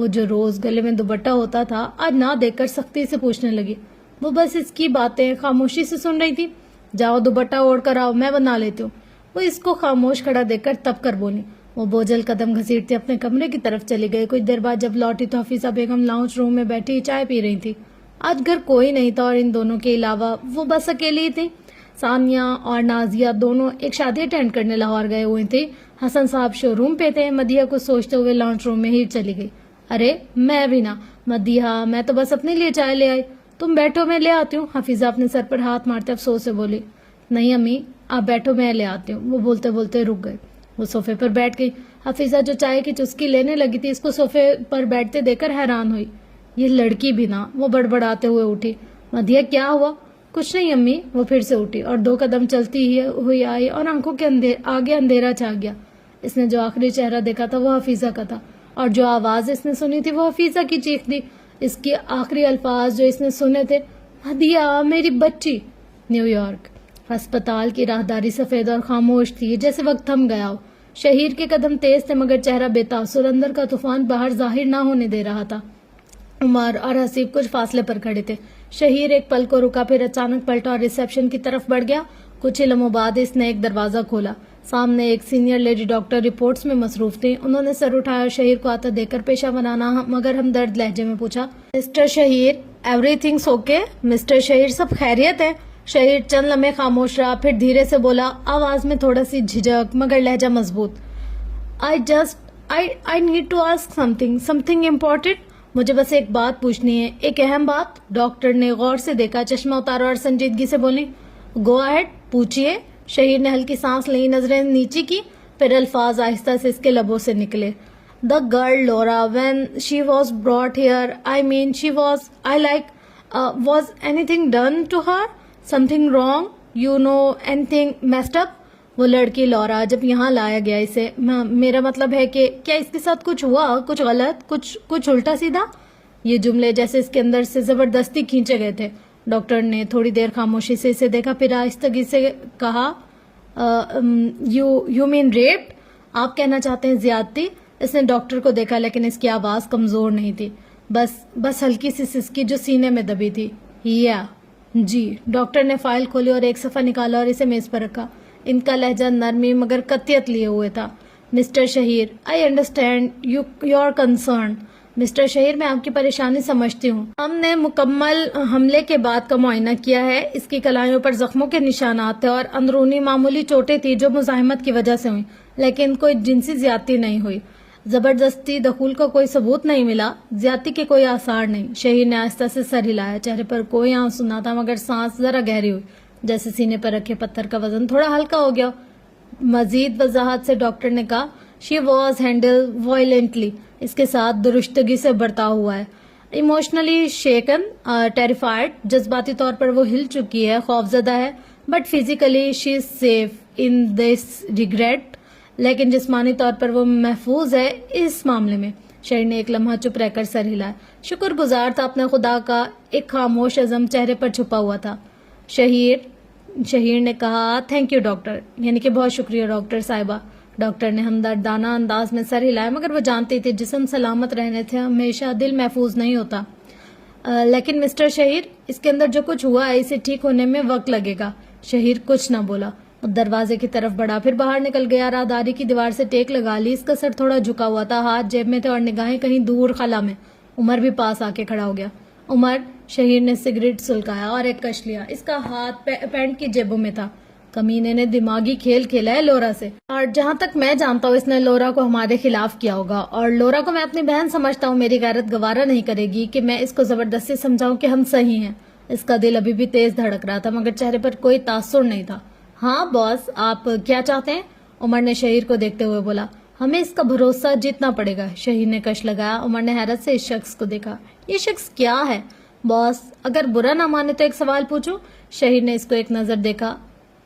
وہ جو روز گلے میں دوپٹہ ہوتا تھا آج نہ دیکھ کر سختی سے پوچھنے لگی۔ وہ بس اس کی باتیں خاموشی سے سن رہی تھی۔ جاؤ دوپٹہ اوڑھ کر آؤ، میں بنا لیتی ہوں۔ وہ اس کو خاموش کھڑا دیکھ کر تب کر بولی۔ وہ بوجھل قدم گھسیٹتی اپنے کمرے کی طرف چلی گئی۔ کچھ دیر بعد جب لوٹی تو حفیظہ بیگم لاؤنج روم میں بیٹھی چائے پی رہی تھی۔ آج گھر کوئی نہیں تھا اور ان دونوں کے علاوہ وہ بس اکیلی ہی تھی۔ ثانیہ اور نازیہ دونوں ایک شادی اٹینڈ کرنے لاہور گئے ہوئے تھے۔ حسن صاحب شو روم پہ تھے۔ مدیحہ کچھ سوچتے ہوئے لاؤنج روم میں ہی چلی گئی۔ ارے میں بھی نا مدیحہ، میں تو بس اپنے لیے چائے لے آئی، تم بیٹھو میں لے آتی ہوں۔ حفیظہ اپنے سر پر ہاتھ مارتے افسوس سے بولی۔ نہیں امی آپ بیٹھو، میں لے آتی ہوں۔ وہ بولتے بولتے رک گئے۔ وہ صوفے پر بیٹھ گئی۔ حفیظہ جو چائے کی چسکی لینے لگی تھی اس کو صوفے پر بیٹھتے دیکھ کر حیران ہوئی۔ یہ لڑکی بھی نا، وہ بڑبڑاتے ہوئے اٹھی۔ مدیحہ کیا ہوا؟ کچھ نہیں امی۔ وہ پھر سے اٹھی اور 2 قدم چلتی ہوئی آئی اور آنکھوں کے آگے اندھیرا چھا گیا۔ اس نے جو آخری چہرہ دیکھا تھا وہ حفیظہ کا تھا اور جو آواز اس نے سنی تھی وہ حفیظہ کی چیخ تھی۔ اس کے آخری الفاظ جو اس نے سنے تھے، مدیحہ میری بچی۔ New York. ہسپتال کی راہداری سفید اور خاموش تھی، جیسے وقت تھم گیا ہو۔ شہیر کے قدم تیز تھے مگر چہرہ بے تاثر، اندر کا طوفان باہر ظاہر نہ ہونے دے رہا تھا۔ عمر اور حسیب کچھ فاصلے پر کھڑے تھے۔ شہیر ایک پل کو رکا، پھر اچانک پلٹا اور ریسیپشن کی طرف بڑھ گیا۔ کچھ ہی لمحوں بعد اس نے ایک دروازہ کھولا۔ سامنے ایک سینئر لیڈی ڈاکٹر رپورٹس میں مصروف تھی۔ انہوں نے سر اٹھایا اور شہیر کو آتا دیکھ کر پیشہ ورانہ مگر ہمدرد لہجے میں پوچھا، mister Shaheer every things okay? Mister Shaheer سب خیریت ہے؟ شہیر چند لمحے خاموش رہا، پھر دھیرے سے بولا، آواز میں تھوڑا سی جھجک مگر لہجہ مضبوط، I need to ask something important. مجھے بس ایک بات پوچھنی ہے، ایک اہم بات۔ ڈاکٹر نے غور سے دیکھا، چشمہ اتارا اور سنجیدگی سے بولی، گو اہیڈ پوچھئے۔ شہیر نے ہلکی سانس لی، نظریں نیچی کی، پھر الفاظ آہستہ سے اس کے لبوں سے نکلے، The girl Laura, when she was brought here, I mean was anything done to her? Something wrong? You know anything messed up? وہ لڑکی لورا جب یہاں لایا گیا اسے، میرا مطلب ہے کہ کیا اس کے ساتھ کچھ ہوا، کچھ غلط، کچھ الٹا سیدھا؟ یہ جملے جیسے اس کے اندر سے زبردستی کھینچے گئے تھے۔ ڈاکٹر نے تھوڑی دیر خاموشی سے اسے دیکھا، پھر آہستگی سے کہا، یو مین ریپ؟ آپ کہنا چاہتے ہیں زیادتی؟ اس نے ڈاکٹر کو دیکھا لیکن اس کی آواز کمزور نہیں تھی، بس ہلکی سی سسکی جو سینے میں دبی تھی۔ یا جی۔ ڈاکٹر نے فائل کھولی اور ایک صفحہ نکالا اور اسے میز پر رکھا۔ ان کا لہجہ نرمی مگر قطعیت لیے ہوئے تھا۔ Mister Shaheer, I understand your concern. Mister Shaheer, میں آپ کی پریشانی سمجھتی ہوں۔ ہم نے مکمل حملے کے بعد کا معائنہ کیا ہے۔ اس کی کلائیوں پر زخموں کے نشانات تھے اور اندرونی معمولی چوٹیں تھیں جو مزاحمت کی وجہ سے ہوئیں، لیکن کوئی جنسی زیادتی نہیں ہوئی۔ زبردستی دخول کا کوئی ثبوت نہیں ملا، زیادتی کے کوئی آثار نہیں۔ شہیر نے آہستہ سے سر ہلایا، چہرے پر کوئی آنسو نہ تھا مگر سانس ذرا گہری ہوئی، جیسے سینے پر رکھے پتھر کا وزن تھوڑا ہلکا ہو گیا۔ مزید وضاحت سے ڈاکٹر نے کہا، شی واز ہینڈل وائلنٹلی، اس کے ساتھ درشتگی سے برتاؤ ہوا ہے، ایموشنلی شیکن، ٹیریفائڈ، جذباتی طور پر وہ ہل چکی ہے، خوف زدہ ہے، but physically she is safe in this regret, لیکن جسمانی طور پر وہ محفوظ ہے اس معاملے میں۔ شہیر نے ایک لمحہ چپ رہ کر سر ہلایا، شکر گزار تھا اپنے خدا کا، ایک خاموش عزم چہرے پر چھپا ہوا تھا۔ شہیر نے کہا، تھینک یو ڈاکٹر، یعنی کہ بہت شکریہ ڈاکٹر صاحبہ۔ ڈاکٹر نے ہمدردانہ انداز میں سر ہلایا مگر وہ جانتی تھی جسم سلامت رہنے سے ہمیشہ دل محفوظ نہیں ہوتا۔ لیکن مسٹر شہیر، اس کے اندر جو کچھ ہوا ہے اسے ٹھیک ہونے میں وقت لگے گا۔ شہیر کچھ نہ بولا، وہ دروازے کی طرف بڑھا، پھر باہر نکل گیا۔ راہداری کی دیوار سے ٹیک لگا لی، اس کا سر تھوڑا جھکا ہوا تھا، ہاتھ جیب میں تھے اور نگاہیں کہیں دور خلا میں۔ عمر بھی پاس آ کے کھڑا ہو گیا۔ عمر، شہیر نے سگریٹ سلکایا اور ایک کش لیا، اس کا ہاتھ پینٹ کی جیبوں میں تھا۔ کمینے نے دماغی کھیل کھیلا ہے لورا سے، اور جہاں تک میں جانتا ہوں اس نے لورا کو ہمارے خلاف کیا ہوگا، اور لورا کو میں اپنی بہن سمجھتا ہوں۔ میری غیرت گوارا نہیں کرے گی کہ میں اس کو زبردستی سمجھاؤں کہ ہم صحیح ہیں۔ اس کا دل ابھی بھی تیز دھڑک رہا تھا مگر چہرے پر کوئی تاثر نہیں تھا۔ ہاں باس، آپ کیا چاہتے ہیں؟ عمر نے شہیر کو دیکھتے ہوئے بولا۔ ہمیں اس کا بھروسہ جیتنا پڑے گا۔ شہیر نے کش لگایا۔ عمر نے حیرت سے اس شخص کو دیکھا۔ یہ شخص کیا ہے؟ باس، اگر برا نہ مانے تو ایک سوال پوچھوں؟ شہیر نے اس کو ایک نظر دیکھا۔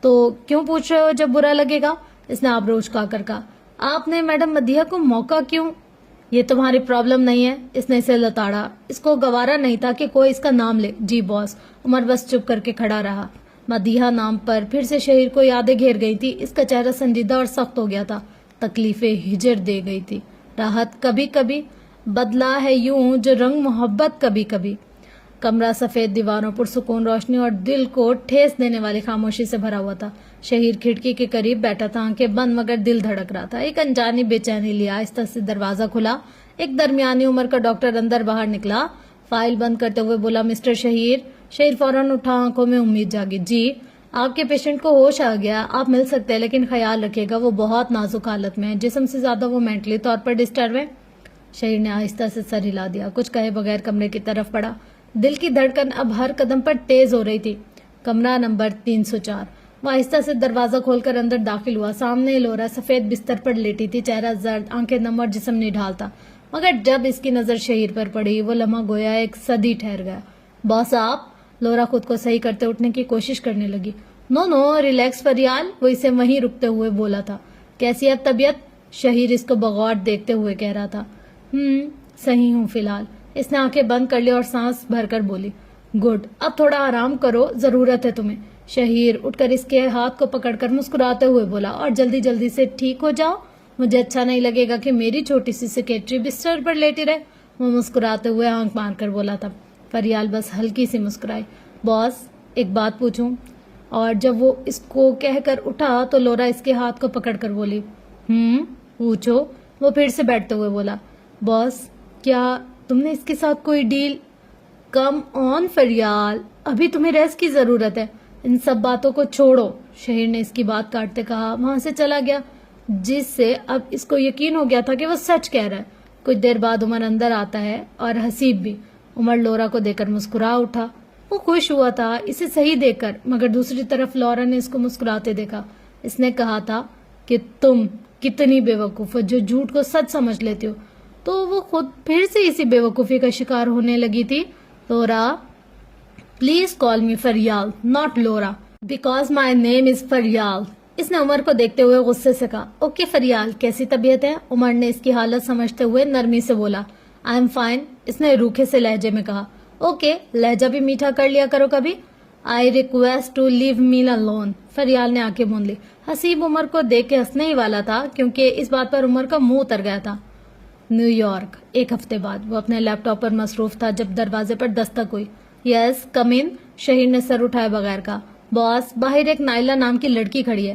تو کیوں پوچھ رہے ہو جب برا لگے گا؟ اس نے آبرو اچکا کر کہا۔ آپ نے میڈم مدیحہ کو موقع کیوں؟ یہ تمہاری پرابلم نہیں ہے۔ اس نے اسے لتاڑا، اس کو گوارا نہیں تھا کہ کوئی اس کا نام لے۔ جی باس۔ عمر بس چپ کر کے کھڑا رہا۔ مدیحہ نام پر پھر سے شہیر کو یادیں گھیر گئی تھی۔ اس کا چہرہ سنجیدہ اور سخت ہو گیا تھا، تکلیفیں ہجر دے گئی تھی، راحت کبھی کبھی بدلا ہے یوں جو رنگ محبت کبھی کبھی. کمرہ سفید دیواروں پر سکون روشنی اور دل کو ٹھیس دینے والی خاموشی سے بھرا ہوا تھا. شہیر کھڑکی کے قریب بیٹھا تھا, آنکھیں بند مگر دل دھڑک رہا تھا. ایک انجانی بے چینی لیا آہستہ سے دروازہ کھلا. ایک درمیانی عمر کا ڈاکٹر اندر باہر نکلا. فائل بند کرتے ہوئے بولا, مسٹر شہیر. شہیر فوراً اٹھا, آنکھوں میں امید جاگی. جی, آپ کے پیشنٹ کو ہوش آ گیا, آپ مل سکتے ہیں, لیکن خیال رکھیے گا وہ بہت نازک حالت میں ہے, جسم سے زیادہ وہ مینٹلی طور پر ڈسٹرب ہے. شہیر نے آہستہ سے سر ہلا دیا, کچھ کہے بغیر کمرے کی طرف پڑا. دل کی دھڑکن اب ہر قدم پر تیز ہو رہی تھی. کمرہ نمبر 304. وہ آہستہ سے دروازہ کھول کر اندر داخل ہوا. سامنے لورا سفید بستر پر لیٹی تھی, چہرہ زرد, آنکھیں نم اور جسم نڈھال تھا. مگر جب اس کی نظر شہیر پر پڑی, وہ لمحہ گویا ایک صدی ٹھہر گیا. باس آپ. لورا خود کو صحیح کرتے اٹھنے کی کوشش کرنے لگی. نو ریلیکس فریال, وہ اسے وہیں رکتے ہوئے بولا تھا. کیسی ہے طبیعت؟ شہیر اس کو بغور دیکھتے ہوئے کہہ رہا تھا. صحیح ہوں فی الحال. اس نے آنکھیں بند کر لی اور سانس بھر کر بولی, گڈ, اب تھوڑا آرام کرو, ضرورت ہے تمہیں. شہیر اٹھ کر اس کے ہاتھ کو پکڑ کر مسکراتے ہوئے بولا, اور جلدی جلدی سے ٹھیک ہو جاؤ, مجھے اچھا نہیں لگے گا کہ میری چھوٹی سی سیکریٹری بستر پر لیٹی رہے. وہ مسکراتے ہوئے آنکھ مار کر بولا تھا. فریال بس ہلکی سی مسکرائی. باس, ایک بات پوچھوں؟ اور جب وہ اس کو کہہ کر اٹھا تو لورا اس کے ہاتھ کو پکڑ کر بولی, پوچھو. وہ پھر سے بیٹھتے ہوئے بولا, باس, کیا تم نے اس کے ساتھ کوئی ڈیل؟ کم آن فریال, ابھی تمہیں ریسٹ کی ضرورت ہے, ان سب باتوں کو چھوڑو. شہیر نے اس کی بات کاٹتے کہا. وہاں سے چلا گیا, جس سے اب اس کو یقین ہو گیا تھا کہ وہ سچ کہہ رہا ہے. کچھ دیر بعد عمر اندر آتا ہے, اور حسیب بھی. عمر لورا کو دیکھ کر مسکرا اٹھا. وہ خوش ہوا تھا اسے صحیح دیکھ کر, مگر دوسری طرف لورا نے اس کو مسکراتے دیکھا. اس نے کہا تھا کہ تم کتنی بے وقوف ہو جو جھوٹ کو سچ سمجھ لیتی ہو. تو وہ خود پھر سے اسی بے وقوفی کا شکار ہونے لگی تھی. Laura, please call me Faryal, not Laura, because my name is Faryal. اس نے عمر کو دیکھتے ہوئے غصے سے کہا. اوکے فریال, کیسی طبیعت ہے؟ عمر نے اس کی حالت سمجھتے ہوئے نرمی سے بولا. آئی ایم فائن, اس نے روکھے سے لہجے میں کہا. اوکے, لہجہ بھی میٹھا کر لیا کرو کبھی. I request to leave me alone. Faryal نے آنکھیں موند لی. حسیب عمر کو دیکھ کے ہنسنے ہی والا تھا, کیونکہ اس بات پر عمر کا منہ اتر گیا تھا. New York. ایک ہفتے بعد. وہ اپنے لیپ ٹاپ پر مصروف تھا جب دروازے پر دستک ہوئی. یس, کم ان. شہیر نے سر اٹھائے بغیر کہا. باس, باہر ایک نائلہ نام کی لڑکی کھڑی ہے.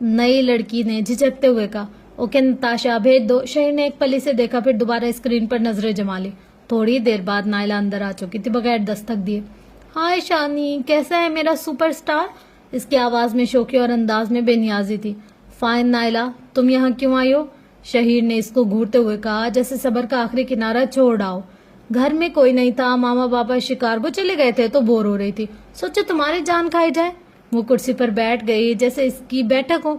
نئی لڑکی نے جھجکتے ہوئے کہا. اوکے نتاشا, بھیج دو. شہیر نے ایک پلی سے دیکھا, پھر دوبارہ اسکرین پر نظریں جما لی. تھوڑی دیر بعد نائلہ اندر آ چکی تھی بغیر دستک دیے. ہائے شانی, کیسا ہے میرا سپر سٹار؟ اس کی آواز میں شوقی اور انداز میں بے نیازی تھی. فائن نائلہ, تم یہاں کیوں آئی ہو؟ شہیر نے اس کو گھورتے ہوئے کہا, جیسے صبر کا آخری کنارہ چھوڑ آؤ. گھر میں کوئی نہیں تھا, ماما پاپا شکار کو چلے گئے تھے تو بور ہو رہی تھی, سوچے تمہاری جان کھائی جائے. وہ کرسی پر بیٹھ گئی جیسے اس کی بیٹھک ہو.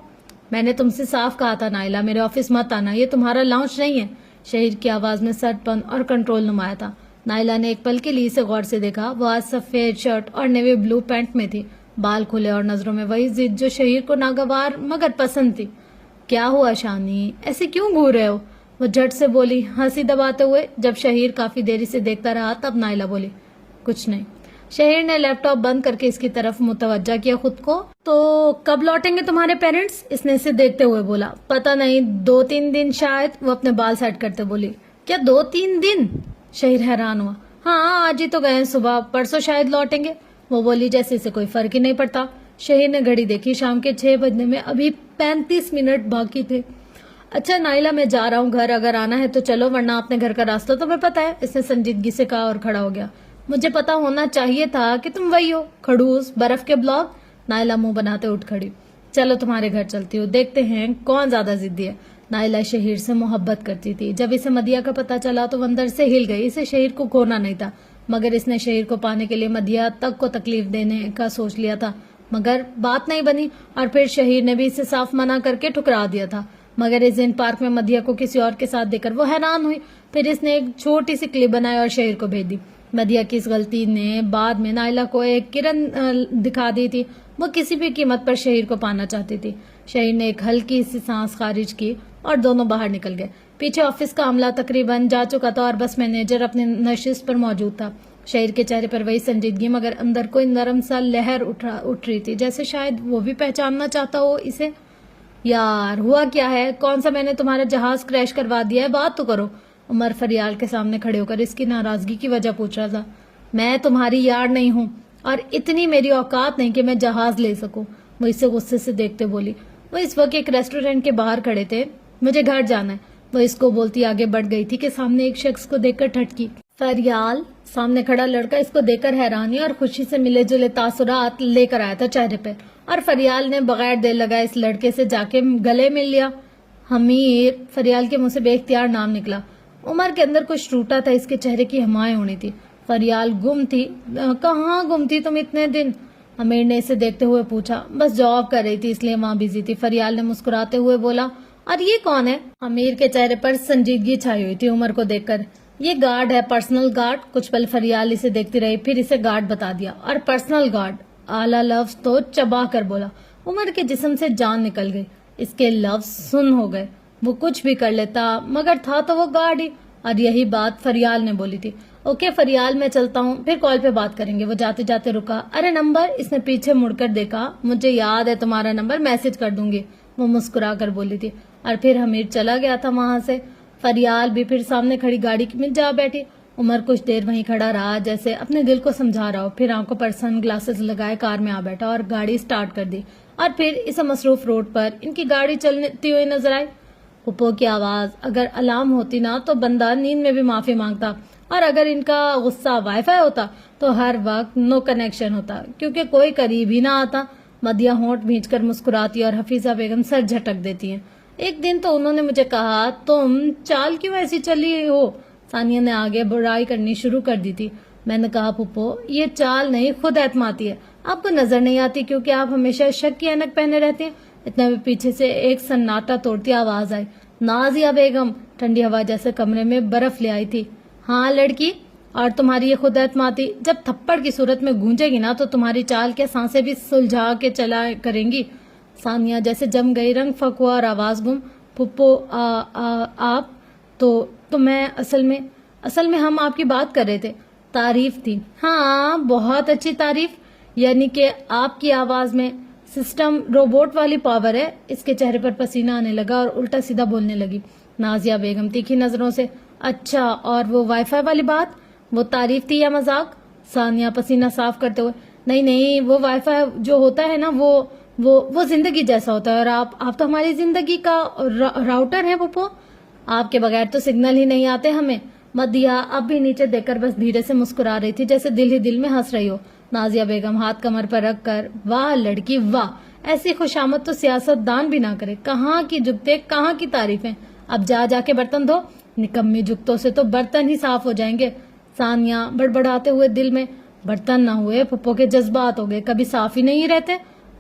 میں نے تم سے صاف کہا تھا نائلہ, میرے آفس مت آنا, یہ تمہارا لاؤنج نہیں ہے. شہیر کی آواز میں سرد پن اور کنٹرول نمایاں تھا. نائلہ نے ایک پل کے لیے اسے غور سے دیکھا. وہ آج سفید شرٹ اور نیوی بلو پینٹ میں تھی, بال کھلے اور نظروں میں وہی ضد جو شہیر کو ناگوار مگر پسند تھی. کیا ہوا شانی, ایسے کیوں گھور رہے ہو؟ وہ جھٹ سے بولی, ہنسی دباتے ہوئے. جب شہیر کافی دیری سے دیکھتا رہا تب نائلہ بولی, کچھ نہیں. شہیر نے لیپ ٹاپ بند کر کے اس کی طرف متوجہ کیا خود کو. تو کب لوٹیں گے تمہارے پیرنٹس؟ اس نے اسے دیکھتے ہوئے بولا. پتہ نہیں, 2-3 دن شاید. وہ اپنے بال سیٹ کرتے بولی. کیا 2-3 دن؟ شہیر حیران ہوا. ہاں, آج ہی تو گئے صبح, پرسوں شاید لوٹیں گے. وہ بولی جیسے اسے کوئی فرق ہی نہیں پڑتا. شہیر نے گھڑی دیکھی, شام کے 6 بجنے میں ابھی 35 منٹ باقی تھے. اچھا نائلہ, میں جا رہا ہوں گھر, اگر آنا ہے تو چلو, ورنہ اپنے گھر کا راستہ تمہیں پتا ہے. اس نے سنجیدگی سے کہا اور کھڑا ہو گیا. مجھے پتا ہونا چاہیے تھا کہ تم وہی ہو, کھڑوس برف کے بلاک. نائلہ منہ بناتے اٹھ کھڑی. چلو تمہارے گھر چلتی ہوں, دیکھتے ہیں کون زیادہ ضدی ہے. نائلہ شہیر سے محبت کرتی تھی. جب اسے مدیہ کا پتا چلا تو وہ اندر سے ہل گئی. اسے شہیر کو کھونا نہیں تھا, مگر اس نے شہیر کو پانے کے لیے مدیہ تک کو تکلیف دینے کا سوچ لیا تھا. مگر بات نہیں بنی, اور پھر شہیر نے بھی اسے صاف منع کر کے ٹھکرا دیا تھا. مگر اس دن پارک میں مدیہ کو کسی اور کے ساتھ دیکھ کر وہ حیران ہوئی. پھر اس نے ایک چھوٹی سی کلپ بنائی اور شہیر کو بھیج دی. مدیہ کی اس غلطی نے بعد میں نائلہ کو ایک کرن دکھا دی تھی. وہ کسی بھی قیمت پر شہیر کو پانا چاہتی تھی. شہیر نے ایک ہلکی سی سانس خارج کی اور دونوں باہر نکل گئے. پیچھے آفس کا عملہ تقریباً جا چکا تھا اور بس مینیجر اپنے نشست پر موجود تھا. شہیر کے چہرے پر وہی سنجیدگی, مگر اندر کوئی نرم سا لہر اٹھ رہی تھی, جیسے شاید وہ بھی پہچاننا چاہتا ہو اسے. یار ہوا کیا ہے, کون سا میں نے تمہارا جہاز کریش کروا دیا ہے, بات تو کرو. عمر فریال کے سامنے کھڑے ہو کر اس کی ناراضگی کی وجہ پوچھ رہا تھا. میں تمہاری یار نہیں ہوں اور اتنی میری اوقات نہیں کہ میں جہاز لے سکوں. وہ اسے غصے سے دیکھتے بولی. وہ اس وقت ایک ریسٹورینٹ کے باہر کھڑے تھے. مجھے گھر جانا ہے. وہ اس کو بولتی آگے بڑھ گئی تھی کہ سامنے ایک شخص کو دیکھ کر ٹھٹکی. فریال سامنے کھڑا لڑکا اس کو دیکھ کر حیرانی اور خوشی سے ملے جلے تاثرات لے کر آیا تھا چہرے پہ, اور فریال نے بغیر دیر لگائے اس لڑکے سے جا کے گلے مل لیا. حمیر. فریال کے منہ سے بے اختیار نام نکلا. عمر کے اندر کچھ ٹوٹا تھا. اس کے چہرے کی ہمائیں ہونی تھی. فریال گم تھی. کہاں گم تھی تم اتنے دن؟ حمیر نے اسے دیکھتے ہوئے پوچھا. بس جاب کر رہی تھی اس لیے وہاں بزی تھی. فریال نے مسکراتے ہوئے بولا. اور یہ کون ہے؟ حمیر کے چہرے پر سنجیدگی چھائی ہوئی تھی عمر کو دیکھ کر. یہ گارڈ ہے, پرسنل گارڈ. کچھ پل فریال اسے دیکھتی رہی, پھر اسے گارڈ بتا دیا. اور پرسنل گارڈ. اعلیٰ لفظ تو چبا کر بولا. عمر کے جسم سے جان نکل گئی. اس کے لفظ سن ہو گئے. وہ کچھ بھی کر لیتا مگر تھا تو وہ گارڈ ہی. اور یہی بات فریال نے بولی تھی. اوکے فریال, میں چلتا ہوں, پھر کال پہ بات کریں گے. وہ جاتے جاتے رکا. ارے نمبر؟ اس نے پیچھے مڑ کر دیکھا. مجھے یاد ہے تمہارا نمبر, میسج کر دوں گی. وہ مسکرا کر بولی تھی. اور پھر حمیر چلا گیا تھا وہاں سے. فریال بھی پھر سامنے کھڑی گاڑی میں جا بیٹھی. عمر کچھ دیر وہیں کھڑا رہا جیسے اپنے دل کو سمجھا رہا ہو. پھر آنکھوں پر سن گلاسز لگائے کار میں آ بیٹھا اور گاڑی سٹارٹ کر دی. اور پھر اسے مصروف روڈ پر ان کی گاڑی چلتی ہوئی نظر آئی. پھپھو کی آواز اگر الارم ہوتی نا تو بندہ نیند میں بھی معافی مانگتا, اور اگر ان کا غصہ وائی فائی ہوتا تو ہر وقت نو کنیکشن ہوتا, کیونکہ کوئی قریب ہی نہ آتا. مدیہ ہونٹ بھینچ کر مسکراتی اور حفیظہ بیگم سر جھٹک دیتی ہیں. ایک دن تو انہوں نے مجھے کہا تم چال کیوں ایسی چلی ہو. ثانیہ نے آگے برائی کرنی شروع کر دی تھی. میں نے کہا پھپھو یہ چال نہیں, خود اعتمادی ہے. آپ کو نظر نہیں آتی کیونکہ آپ ہمیشہ شک کی اینک پہنے رہتے ہیں. اتنے میں پیچھے سے ایک سناٹا توڑتی آواز آئی. نازیہ بیگم. ٹھنڈی ہوا جیسے کمرے میں برف لے آئی تھی. ہاں لڑکی, اور تمہاری یہ خود اعتمادی جب تھپڑ کی صورت میں گونجے گی نا تو تمہاری چال کے سانسیں بھی سلجھا کے چلا کریں گی. ثانیہ جیسے جم گئی, رنگ پھک ہوا اور آواز گم. پھپھو آپ تو میں اصل میں ہم آپ کی بات کر رہے تھے. تعریف تھی. ہاں بہت اچھی تعریف. یعنی کہ آپ کی آواز میں سسٹم روبوٹ والی پاور ہے. اس کے چہرے پر پسینہ آنے لگا اور الٹا سیدھا بولنے لگی. نازیہ بیگم تیکھی نظروں سے. اچھا, اور وہ وائی فائی والی بات, وہ تعریف تھی یا مذاق؟ ثانیہ پسینہ صاف کرتے ہوئے. نہیں, وہ وائی فائی جو ہوتا ہے نا وہ زندگی جیسا ہوتا ہے, اور آپ تو ہماری زندگی کا راؤٹر ہیں پھپھو. آپ کے بغیر تو سگنل ہی نہیں آتے ہمیں. مدیہ اب بھی نیچے دیکھ کر بس دھیرے سے مسکرا رہی تھی جیسے دل ہی دل میں ہنس رہی ہو. نازیہ بیگم ہاتھ کمر پر رکھ کر. واہ لڑکی واہ, ایسی خوشامد تو سیاست دان بھی نہ کرے. کہاں کی جگتے, کہاں کی تعریفیں. اب جا کے برتن دھو. نکمی جگتوں سے تو برتن ہی صاف ہو جائیں گے. ثانیہ بڑبڑاتے ہوئے دل میں. برتن نہ ہوئے پھپھو کے جذبات ہو گئے, کبھی صاف ہی نہیں رہتے.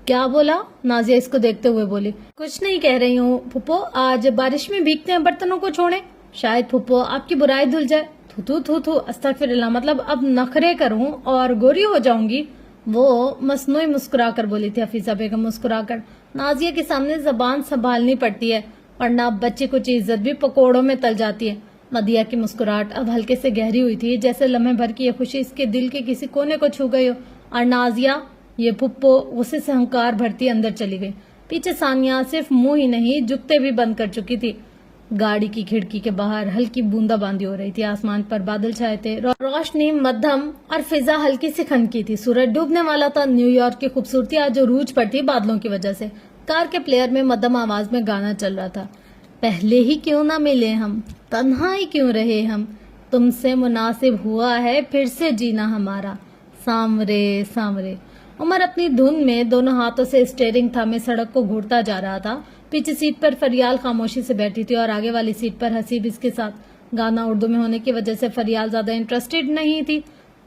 کیا بولا؟ نازیہ اس کو دیکھتے ہوئے بولی. کچھ نہیں کہہ رہی ہوں پھپھو, آج بارش میں بھیگتے ہیں برتنوں کو چھوڑیں. شاید پھپھو آپ کی برائی دھل جائے. تھو استغفر اللہ, مطلب اب نخرے کروں اور گوری ہو جاؤں گی. وہ مصنوعی مسکرا کر بولی تھی حفیظہ بیگم مسکرا کر. نازیہ کے سامنے زبان سنبھالنی پڑتی ہے, ورنہ بچے کو عزت بھی پکوڑوں میں تل جاتی ہے. مدیہ کی مسکراہٹ اب ہلکے سے گہری ہوئی تھی جیسے لمحے بھر کی یہ خوشی اس کے دل کے کسی کونے کو چھو گئی ہو. اور نازیہ, یہ پھپھو غصے سے ہنکار بھرتی اندر چلی گئی. پیچھے ثانیہ صرف منہ ہی نہیں جگتے بھی بند کر چکی تھی. گاڑی کی کھڑکی کے باہر ہلکی بوندا باندی ہو رہی تھی. آسمان پر بادل چھائے تھے, روشنی مدھم اور فضا ہلکی سی کھنکی تھی. سورج ڈوبنے والا تھا. نیو یارک کی خوبصورتی آج عروج پر تھی بادلوں کی وجہ سے. کار کے پلیئر میں مدھم آواز میں گانا چل رہا تھا. پہلے ہی کیوں نہ ملے ہم, تنہا ہی کیوں رہے ہم, تم سے مناسب ہوا ہے پھر سے جینا ہمارا, سامرے سامرے. عمر اپنی دھن میں دونوں ہاتھوں سے اسٹیئرنگ تھامے سڑک کو گھوڑتا جا رہا تھا. پیچھے سیٹ پر فریال خاموشی سے بیٹھی تھی اور آگے والی سیٹ پر حسیب اس کے ساتھ. گانا اردو میں ہونے کی وجہ سے فریال زیادہ انٹرسٹڈ نہیں تھی.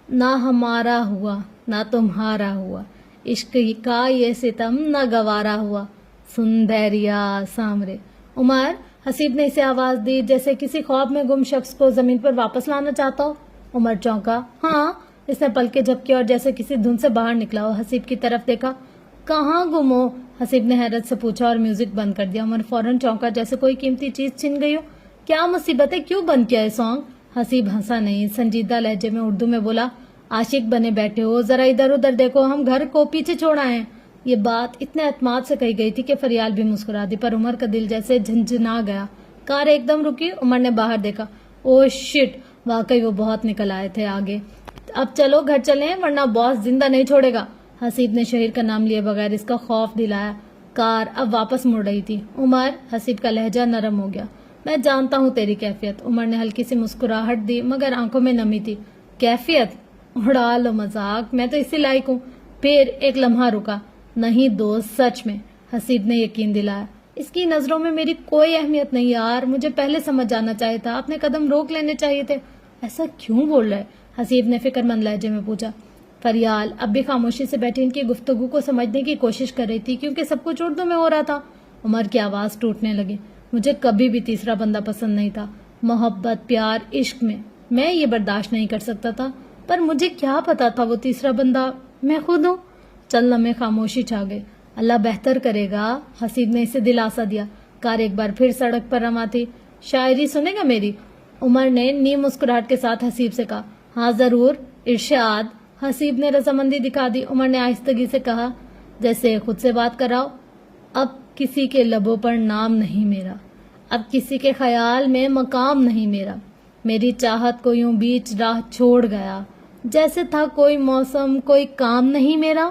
نہ ہمارا ہوا نہ تمہارا ہوا, عشق کا یہ ستم نہ گوارا ہوا, سن دھیریا سامرے. عمر, حسیب نے اسے آواز دی جیسے کسی خواب میں گم شخص کو زمین پر واپس لانا چاہتا ہو. عمر چونکا. ہاں. اس نے پلکیں جھپکی اور جیسے کسی دھن سے باہر نکلا ہو حسیب کی طرف دیکھا. کہاں گم ہو؟ حسیب نے حیرت سے پوچھا اور میوزک بند کر دیا. عمر فوراً چونکا جیسے کوئی قیمتی چیز چھن گئی ہو. کیا مصیبت ہے, کیوں بند کیا ہے سانگ؟ حسیب ہنسا نہیں, سنجیدہ لہجے میں اردو میں بولا. عاشق بنے بیٹھے ہو, ذرا ادھر ادھر دیکھو, ہم گھر کو پیچھے چھوڑا ہے. یہ بات اتنے اعتماد سے کہی گئی تھی کہ فریال بھی مسکرا دی, پر عمر کا دل جیسے جھنجھنا گیا. کار ایک دم رکی. عمر نے باہر دیکھا. او شٹ، واقعی وہ بہت نکل آئے تھے آگے. اب چلو گھر چلیں ورنہ باس زندہ نہیں چھوڑے گا. حسیب نے شہیر کا نام لیے بغیر اس کا خوف دلایا. کار اب واپس مڑ رہی تھی. عمر، حسیب کا لہجہ نرم ہو گیا. میں جانتا ہوں تیری کیفیت. عمر نے ہلکی سی مسکراہٹ دی مگر آنکھوں میں نمی تھی. کیفیت؟ اڑا لو مذاق، میں تو اسی لائق ہوں. پھر ایک لمحہ رکا. نہیں دوست، سچ میں، حسیب نے یقین دلایا. اس کی نظروں میں میری کوئی اہمیت نہیں یار، مجھے پہلے سمجھ جانا چاہیے تھا، اپنے قدم روک لینے چاہیے تھے. ایسا کیوں بول رہے؟ حسیب نے فکر مند لہجے میں پوچھا. فریال اب بھی خاموشی سے بیٹھی ان کی گفتگو کو سمجھنے کی کوشش کر رہی تھی کیونکہ سب کچھ اردو میں ہو رہا تھا. عمر کی آواز ٹوٹنے لگی. مجھے کبھی بھی تیسرا بندہ پسند نہیں تھا. محبت، پیار، عشق میں یہ برداشت نہیں کر سکتا تھا، پر مجھے کیا پتا تھا وہ تیسرا بندہ میں خود ہوں. چند لمحے خاموشی چھا گئی. اللہ بہتر کرے گا، حسیب نے اسے دلاسا دیا. کار ایک بار پھر سڑک پر رواں تھی. شاعری سنے گا میری؟ عمر نے نیم مسکراہٹ کے ساتھ حسیب سے کہا. ہاں ضرور، ارشاد. حسیب نے رضامندی دکھا دی. عمر نے آہستگی سے کہا، جیسے خود سے بات کراؤ. اب کسی کے لبوں پر نام نہیں میرا، اب کسی کے خیال میں مقام نہیں میرا. میری چاہت کو یوں بیچ راہ چھوڑ گیا، جیسے تھا کوئی موسم کوئی کام نہیں میرا.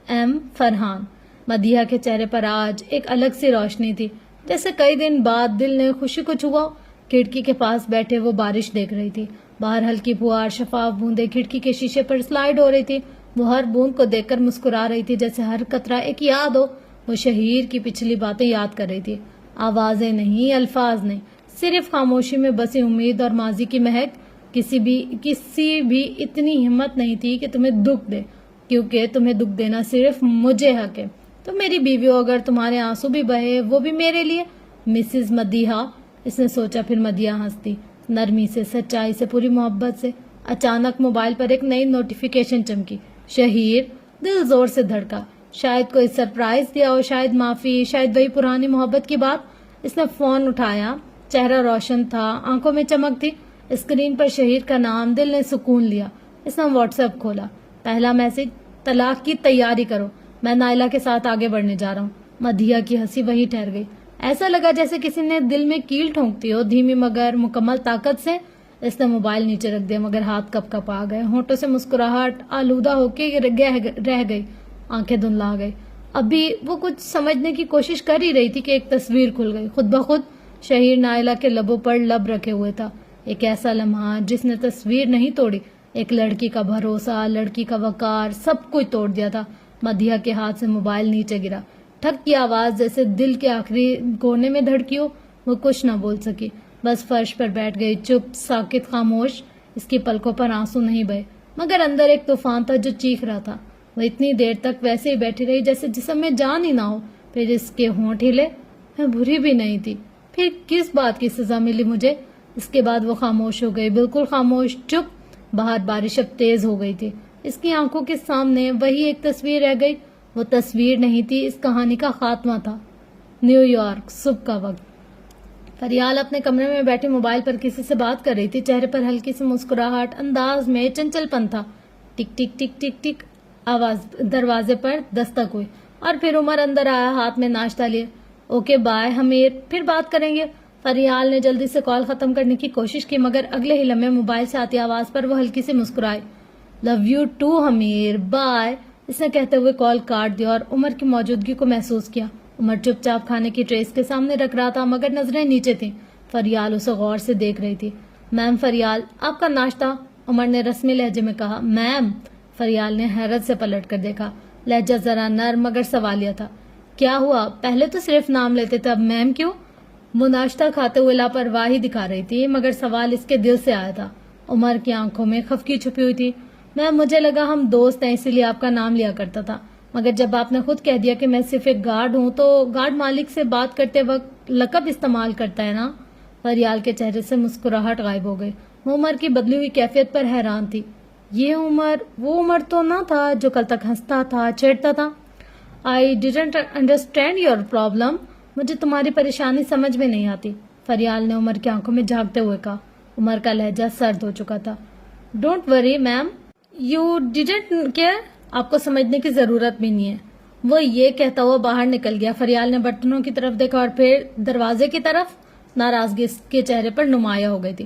ایم فرحان. مدیحہ کے چہرے پر آج ایک الگ سی روشنی تھی، جیسے کئی دن بعد دل نے خوشی کو چھوا. کھڑکی کے پاس بیٹھے وہ بارش دیکھ رہی تھی. باہر ہلکی پھوار شفاف بوندیں کھڑکی کے شیشے پر سلائیڈ ہو رہی تھی. وہ ہر بوند کو دیکھ کر مسکرا رہی تھی، جیسے ہر قطرہ ایک یاد ہو. وہ شہیر کی پچھلی باتیں یاد کر رہی تھی. آوازیں نہیں، الفاظ نہیں، صرف خاموشی میں بسی امید اور ماضی کی مہک. کسی بھی اتنی ہمت نہیں تھی کہ تمہیں دکھ دے، کیونکہ تمہیں دکھ دینا صرف مجھے حق ہے. تم میری بیوی ہو، اگر تمہارے آنسو بھی بہے وہ بھی میرے لیے. مسز مدیحہ. اس نے سوچا، پھر مدیحہ ہنستی، نرمی سے، سچائی سے، پوری محبت سے. اچانک موبائل پر ایک نئی نوٹیفیکیشن چمکی. شہیر. دل زور سے دھڑکا. شاید کوئی سرپرائز دیا ہو، شاید معافی، شاید وہی پرانی محبت کی بات. اس نے فون اٹھایا. چہرہ روشن تھا، آنکھوں میں چمک تھی. اسکرین پر شہیر کا نام. دل نے سکون لیا. اس نے واٹس ایپ کھولا. پہلا میسج، طلاق کی تیاری کرو، میں نائلہ کے ساتھ آگے بڑھنے جا رہا ہوں. مدیحہ کی ہنسی وہی ٹھہر گئی. ایسا لگا جیسے کسی نے دل میں کیل ٹھونکتی ہو، دھیمی مگر مکمل طاقت سے. اس نے موبائل نیچے رکھ دیا مگر ہاتھ کپ کپ آ گئے. ہونٹوں سے مسکراہٹ آلودہ ہو کے رہ گئی. آنکھیں دھندلا گئی. ابھی وہ کچھ سمجھنے کی کوشش کر ہی رہی تھی کہ ایک تصویر کھل گئی. خود بخود شہیر نائلہ کے لبوں پر لب رکھے ہوئے تھا. ایک ایسا لمحہ جس نے تصویر نہیں توڑی. ایک لڑکی کا بھروسہ، لڑکی کا وقار، سب کچھ توڑ دیا تھا. مدیحہ کے ہاتھ سے موبائل نیچے گرا. ٹھک کی آواز جیسے دل کے آخری کونے میں دھڑکی ہو. وہ کچھ نہ بول سکی، بس فرش پر بیٹھ گئی، چپ، ساکت، خاموش. اس کی پلکوں پر آنسو نہیں بہے مگر اندر ایک طوفان تھا جو چیخ رہا تھا. وہ اتنی دیر تک ویسے ہی بیٹھی رہی جیسے جسم میں جان ہی نہ ہو. پھر اس کے ہونٹ ہلے. میں بری بھی نہیں تھی، پھر کس بات کی سزا ملی مجھے؟ اس کے بعد وہ خاموش ہو گئی، بالکل خاموش، چپ. باہر بارش اب تیز ہو گئی تھی. اس کی آنکھوں کے سامنے وہی ایک تصویر رہ گئی. وہ تصویر نہیں تھی، اس کہانی کا خاتمہ تھا. نیو یارک، صبح کا وقت. فریال اپنے کمرے میں بیٹھی موبائل پر کسی سے بات کر رہی تھی. چہرے پر ہلکی سی مسکراہٹ، انداز میں چنچل پن تھا. ٹک ٹک ٹک ٹک ٹک آواز. دروازے پر دستک ہوئی اور پھر عمر اندر آیا، ہاتھ میں ناشتہ لیے. اوکے بائے حمیر، پھر بات کریں گے. فریال نے جلدی سے کال ختم کرنے کی کوشش کی مگر اگلے ہی لمحے موبائل سے آتی آواز پر وہ ہلکی سے مسکرائی. Love you too Humair, bye. اس نے کہتے ہوئے کال کاٹ دیا اور عمر کی موجودگی کو محسوس کیا. عمر چپ چاپ کھانے کی ٹریس کے سامنے رکھ رہا تھا مگر نظریں نیچے تھیں. فریال اسے غور سے دیکھ رہی تھی. میم فریال، آپ کا ناشتہ، عمر نے رسمی لہجے میں کہا. میم؟ فریال نے حیرت سے پلٹ کر دیکھا. لہجہ ذرا نرم مگر سوالیہ تھا. کیا ہوا؟ پہلے تو صرف نام لیتے تھے، اب میم کیوں؟ وہ ناشتہ کھاتے ہوئے لاپرواہی دکھا رہی تھی مگر سوال اس کے دل سے آیا تھا. عمر کی آنکھوں میں خفگی چھپی ہوئی تھی. میم مجھے لگا ہم دوست ہیں اسی لیے آپ کا نام لیا کرتا تھا، مگر جب آپ نے خود کہہ دیا کہ میں صرف ایک گارڈ ہوں تو گارڈ مالک سے بات کرتے وقت لقب استعمال کرتا ہے نا. فریال کے چہرے سے مسکراہٹ غائب ہو گئی. وہ عمر کی بدلی ہوئی کیفیت پر حیران تھی. یہ عمر وہ عمر تو نہ تھا جو کل تک ہنستا تھا، چھیڑتا تھا. I didn't understand your problem. مجھے تمہاری پریشانی سمجھ میں نہیں آتی، فریال نے عمر کی آنکھوں میں جھانکتے ہوئے کہا. عمر کا لہجہ سرد ہو چکا تھا. Don't worry ma'am, you didn't care. آپ کو سمجھنے کی ضرورت بھی نہیں ہے. وہ یہ کہتا ہوا باہر نکل گیا. فریال نے برتنوں کی طرف دیکھا اور پھر دروازے کی طرف. ناراضگی اس کے چہرے پر نمایاں ہو گئی تھی.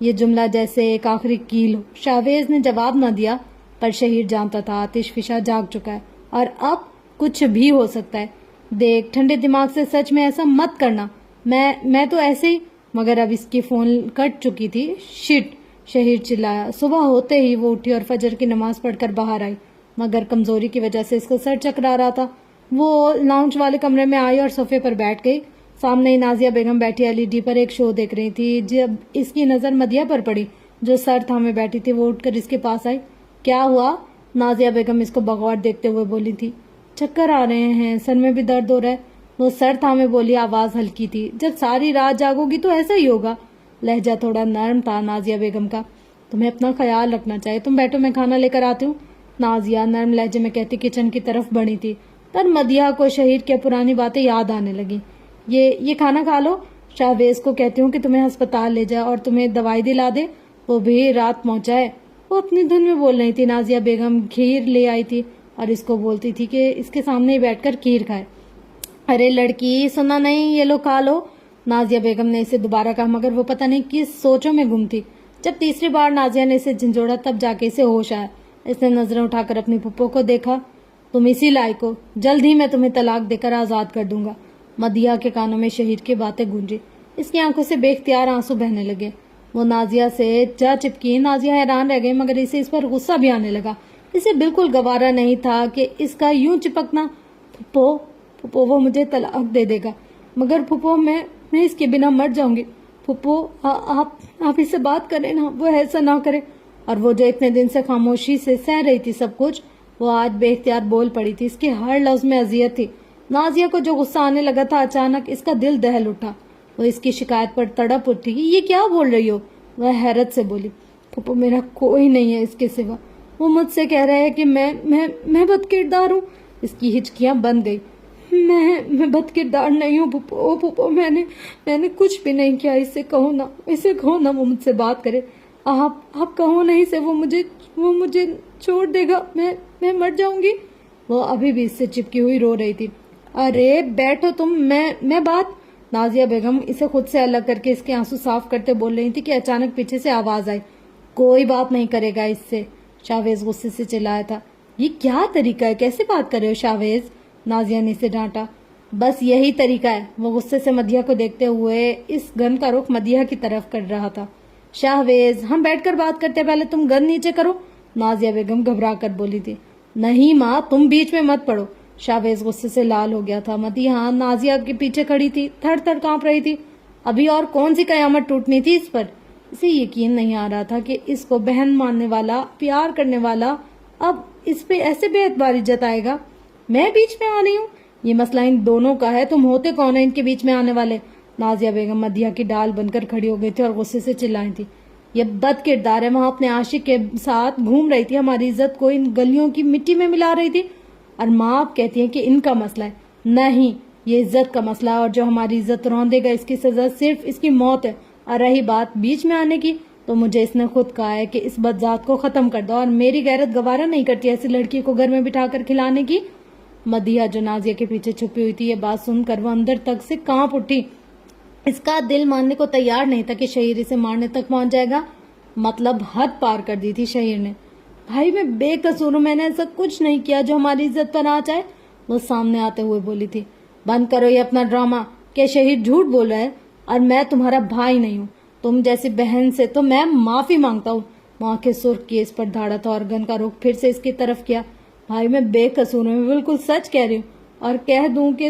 یہ جملہ جیسے ایک آخری کیل ہو۔ شاہویز نے جواب نہ دیا، پر شہیر جانتا تھا آتش فشاں جاگ چکا ہے اور اب کچھ بھی ہو سکتا ہے۔ دیکھ، ٹھنڈے دماغ سے سچ میں ایسا مت کرنا، میں تو ایسے ہی۔ مگر اب اس کی فون کٹ چکی تھی۔ شٹ! شہیر چلایا۔ صبح ہوتے ہی وہ اٹھی اور فجر کی نماز پڑھ کر باہر آئی، مگر کمزوری کی وجہ سے اس کا سر چکرا رہا تھا۔ وہ لاؤنج والے کمرے میں آئی اور صوفے پر بیٹھ گئی۔ سامنے ہی نازیہ بیگم بیٹھی LED پر ایک شو دیکھ رہی تھی۔ جب اس کی نظر مدیحہ پر پڑی جو سر تھامے بیٹھی تھی، وہ اٹھ کر اس کے پاس آئی۔ کیا ہوا؟ نازیہ بیگم اس کو بغور دیکھتے ہوئے بولی تھی۔ چکر آ رہے ہیں، سر میں بھی درد ہو رہا ہے، وہ سر تھامے بولی، آواز ہلکی تھی۔ جب ساری رات جاگو گی تو ایسا ہی ہوگا۔ لہجہ تھوڑا نرم تھا نازیہ بیگم کا۔ تمہیں اپنا خیال رکھنا چاہیے، تم بیٹھو، میں کھانا لے کر آتی ہوں، نازیہ نرم لہجے میں کہتی کچن کی طرف بڑھی تھی۔ پر مدیحہ کو شہیر کی پرانی باتیں یاد آنے لگی۔ یہ کھانا کھا لو، شاہویز کو کہتی ہوں کہ تمہیں ہسپتال لے جائے اور تمہیں دوائی دلا دے، وہ بھی رات پہنچائے۔ وہ اپنی دھن میں بول رہی تھی۔ نازیہ بیگم کھیر لے آئی تھی اور اس کو بولتی تھی کہ اس کے سامنے ہی بیٹھ کر کھیر کھائے۔ ارے لڑکی، سنا نہیں، یہ لو کھا لو، نازیہ بیگم نے اسے دوبارہ کہا، مگر وہ پتہ نہیں کس سوچوں میں گم تھی۔ جب تیسری بار نازیہ نے اسے جھنجھوڑا تب جا کے اسے ہوش آیا۔ اس نے نظریں اٹھا کر اپنی پھپھو کو دیکھا۔ تم اسی لائق ہو، جلد ہی میں تمہیں طلاق دے کر آزاد کر دوں گا۔ مدیحہ کے کانوں میں شہیر کی باتیں گونجی۔ اس کی آنکھوں سے بے اختیار آنسو بہنے لگے۔ وہ نازیہ سے جا چپکی۔ نازیہ حیران رہ گئی، مگر اسے اس پر غصہ بھی آنے لگا۔ اسے بالکل گوارا نہیں تھا کہ اس کا یوں چپکنا۔ پھپھو وہ مجھے طلاق دے دے گا، مگر پھپھو میں اس کے بنا مر جاؤں گی۔ پھپھو آپ اس سے بات کریں نا، وہ ایسا نہ کرے۔ اور وہ جو اتنے دن سے خاموشی سے سہ رہی تھی سب کچھ، وہ آج بے اختیار بول پڑی تھی۔ اس کے ہر لفظ میں اذیت تھی۔ نازیہ کو جو غصہ آنے لگا تھا، اچانک اس کا دل دہل اٹھا۔ وہ اس کی شکایت پر تڑپ اٹھی۔ یہ کیا بول رہی ہو؟ وہ حیرت سے بولی، پھپھو میرا کوئی نہیں ہے اس کے سوا۔ وہ مجھ سے کہہ رہا ہے کہ میں بد کردار ہوں۔ اس کی ہچکیاں بند گئی۔ میں بد کردار نہیں ہوں پھپھو، میں نے کچھ بھی نہیں کیا۔ اسے کہو نا وہ مجھ سے بات کرے۔ آپ کہو نا اسے، وہ مجھے چھوڑ دے گا، میں مر جاؤں گی۔ وہ ابھی بھی اس سے چپکی ہوئی رو رہی تھی۔ ارے بیٹھو تم، میں بات۔ نازیہ بیگم اسے خود سے الگ کر کے اس کے آنسو صاف کرتے بول رہی تھی کہ اچانک پیچھے سے آواز آئی، کوئی بات نہیں کرے گا اس سے۔ شاہویز غصے سے چلایا تھا۔ یہ کیا طریقہ ہے، کیسے بات کر رہے ہو شاہویز؟ نازیہ نے اسے ڈانٹا۔ بس یہی طریقہ ہے۔ وہ غصے سے مدیحہ کو دیکھتے ہوئے اس گن کا رخ مدیحہ کی طرف کر رہا تھا۔ شاہویز، ہم بیٹھ کر بات کرتے، پہلے تم گن نیچے کرو، نازیہ بیگم گھبرا کر بولی تھی۔ نہیں ماں، تم بیچ میں مت پڑو۔ شاہویز غصے سے لال ہو گیا تھا۔ مدیحہ نازیہ کے پیچھے کھڑی تھی، تھڑ تھڑ کانپ رہی تھی۔ ابھی اور کون سی قیامت ٹوٹنی تھی اس پر؟ اسے یقین نہیں آ رہا تھا کہ اس کو بہن ماننے والا، پیار کرنے والا، اب اس پہ ایسے بے اعتباری جتائے گا۔ میں بیچ میں آ رہی ہوں؟ یہ مسئلہ ان دونوں کا ہے، تم ہوتے کون ہیں ان کے بیچ میں آنے والے؟ نازیہ بیگم مدیحہ کی ڈال بن کر کھڑی ہو گئی تھی اور غصے سے چلائی تھی۔ یہ بد کردار ہے، وہاں اپنے عاشق کے ساتھ گھوم رہی تھی، ہماری عزت کو ان گلیوں کی مٹی میں ملا رہی تھی، اور ماں آپ کہتی ہیں کہ ان کا مسئلہ ہے۔ نہیں، یہ عزت کا مسئلہ ہے، اور جو ہماری عزت روندے گا اس کی سزا صرف اس کی موت ہے۔ اور رہی بات بیچ میں آنے کی، تو مجھے اس نے خود کہا ہے کہ اس بدذات کو ختم کر دو، اور میری غیرت گوارا نہیں کرتی ایسی لڑکی کو گھر میں بٹھا کر کھلانے کی۔ مدیحہ جو نازیہ کے پیچھے چھپی ہوئی تھی، یہ بات سن کر وہ اندر تک سے کانپ اٹھی۔ اس کا دل ماننے کو تیار نہیں تھا کہ شہیر اسے مارنے تک پہنچ جائے گا۔ مطلب حد پار کر دی تھی شہیر نے۔ بھائی میں بے قصور ہوں، میں نے ایسا کچھ نہیں کیا جو ہماری عزت پر آ جائے، وہ سامنے آتے ہوئے بولی تھی۔ بند کرو یہ اپنا ڈرامہ، کہ شہیر جھوٹ بول رہا ہے، اور میں تمہارا بھائی نہیں ہوں، تم جیسی بہن سے تو میں معافی مانگتا ہوں۔ وہ آنکھیں سرخ کی اس پر دھاڑا تھا اور گن کا رخ پھر سے اس کی طرف کیا۔ بھائی میں بے قصور ہوں، میں بالکل سچ کہہ رہی ہوں، اور کہہ دوں کہ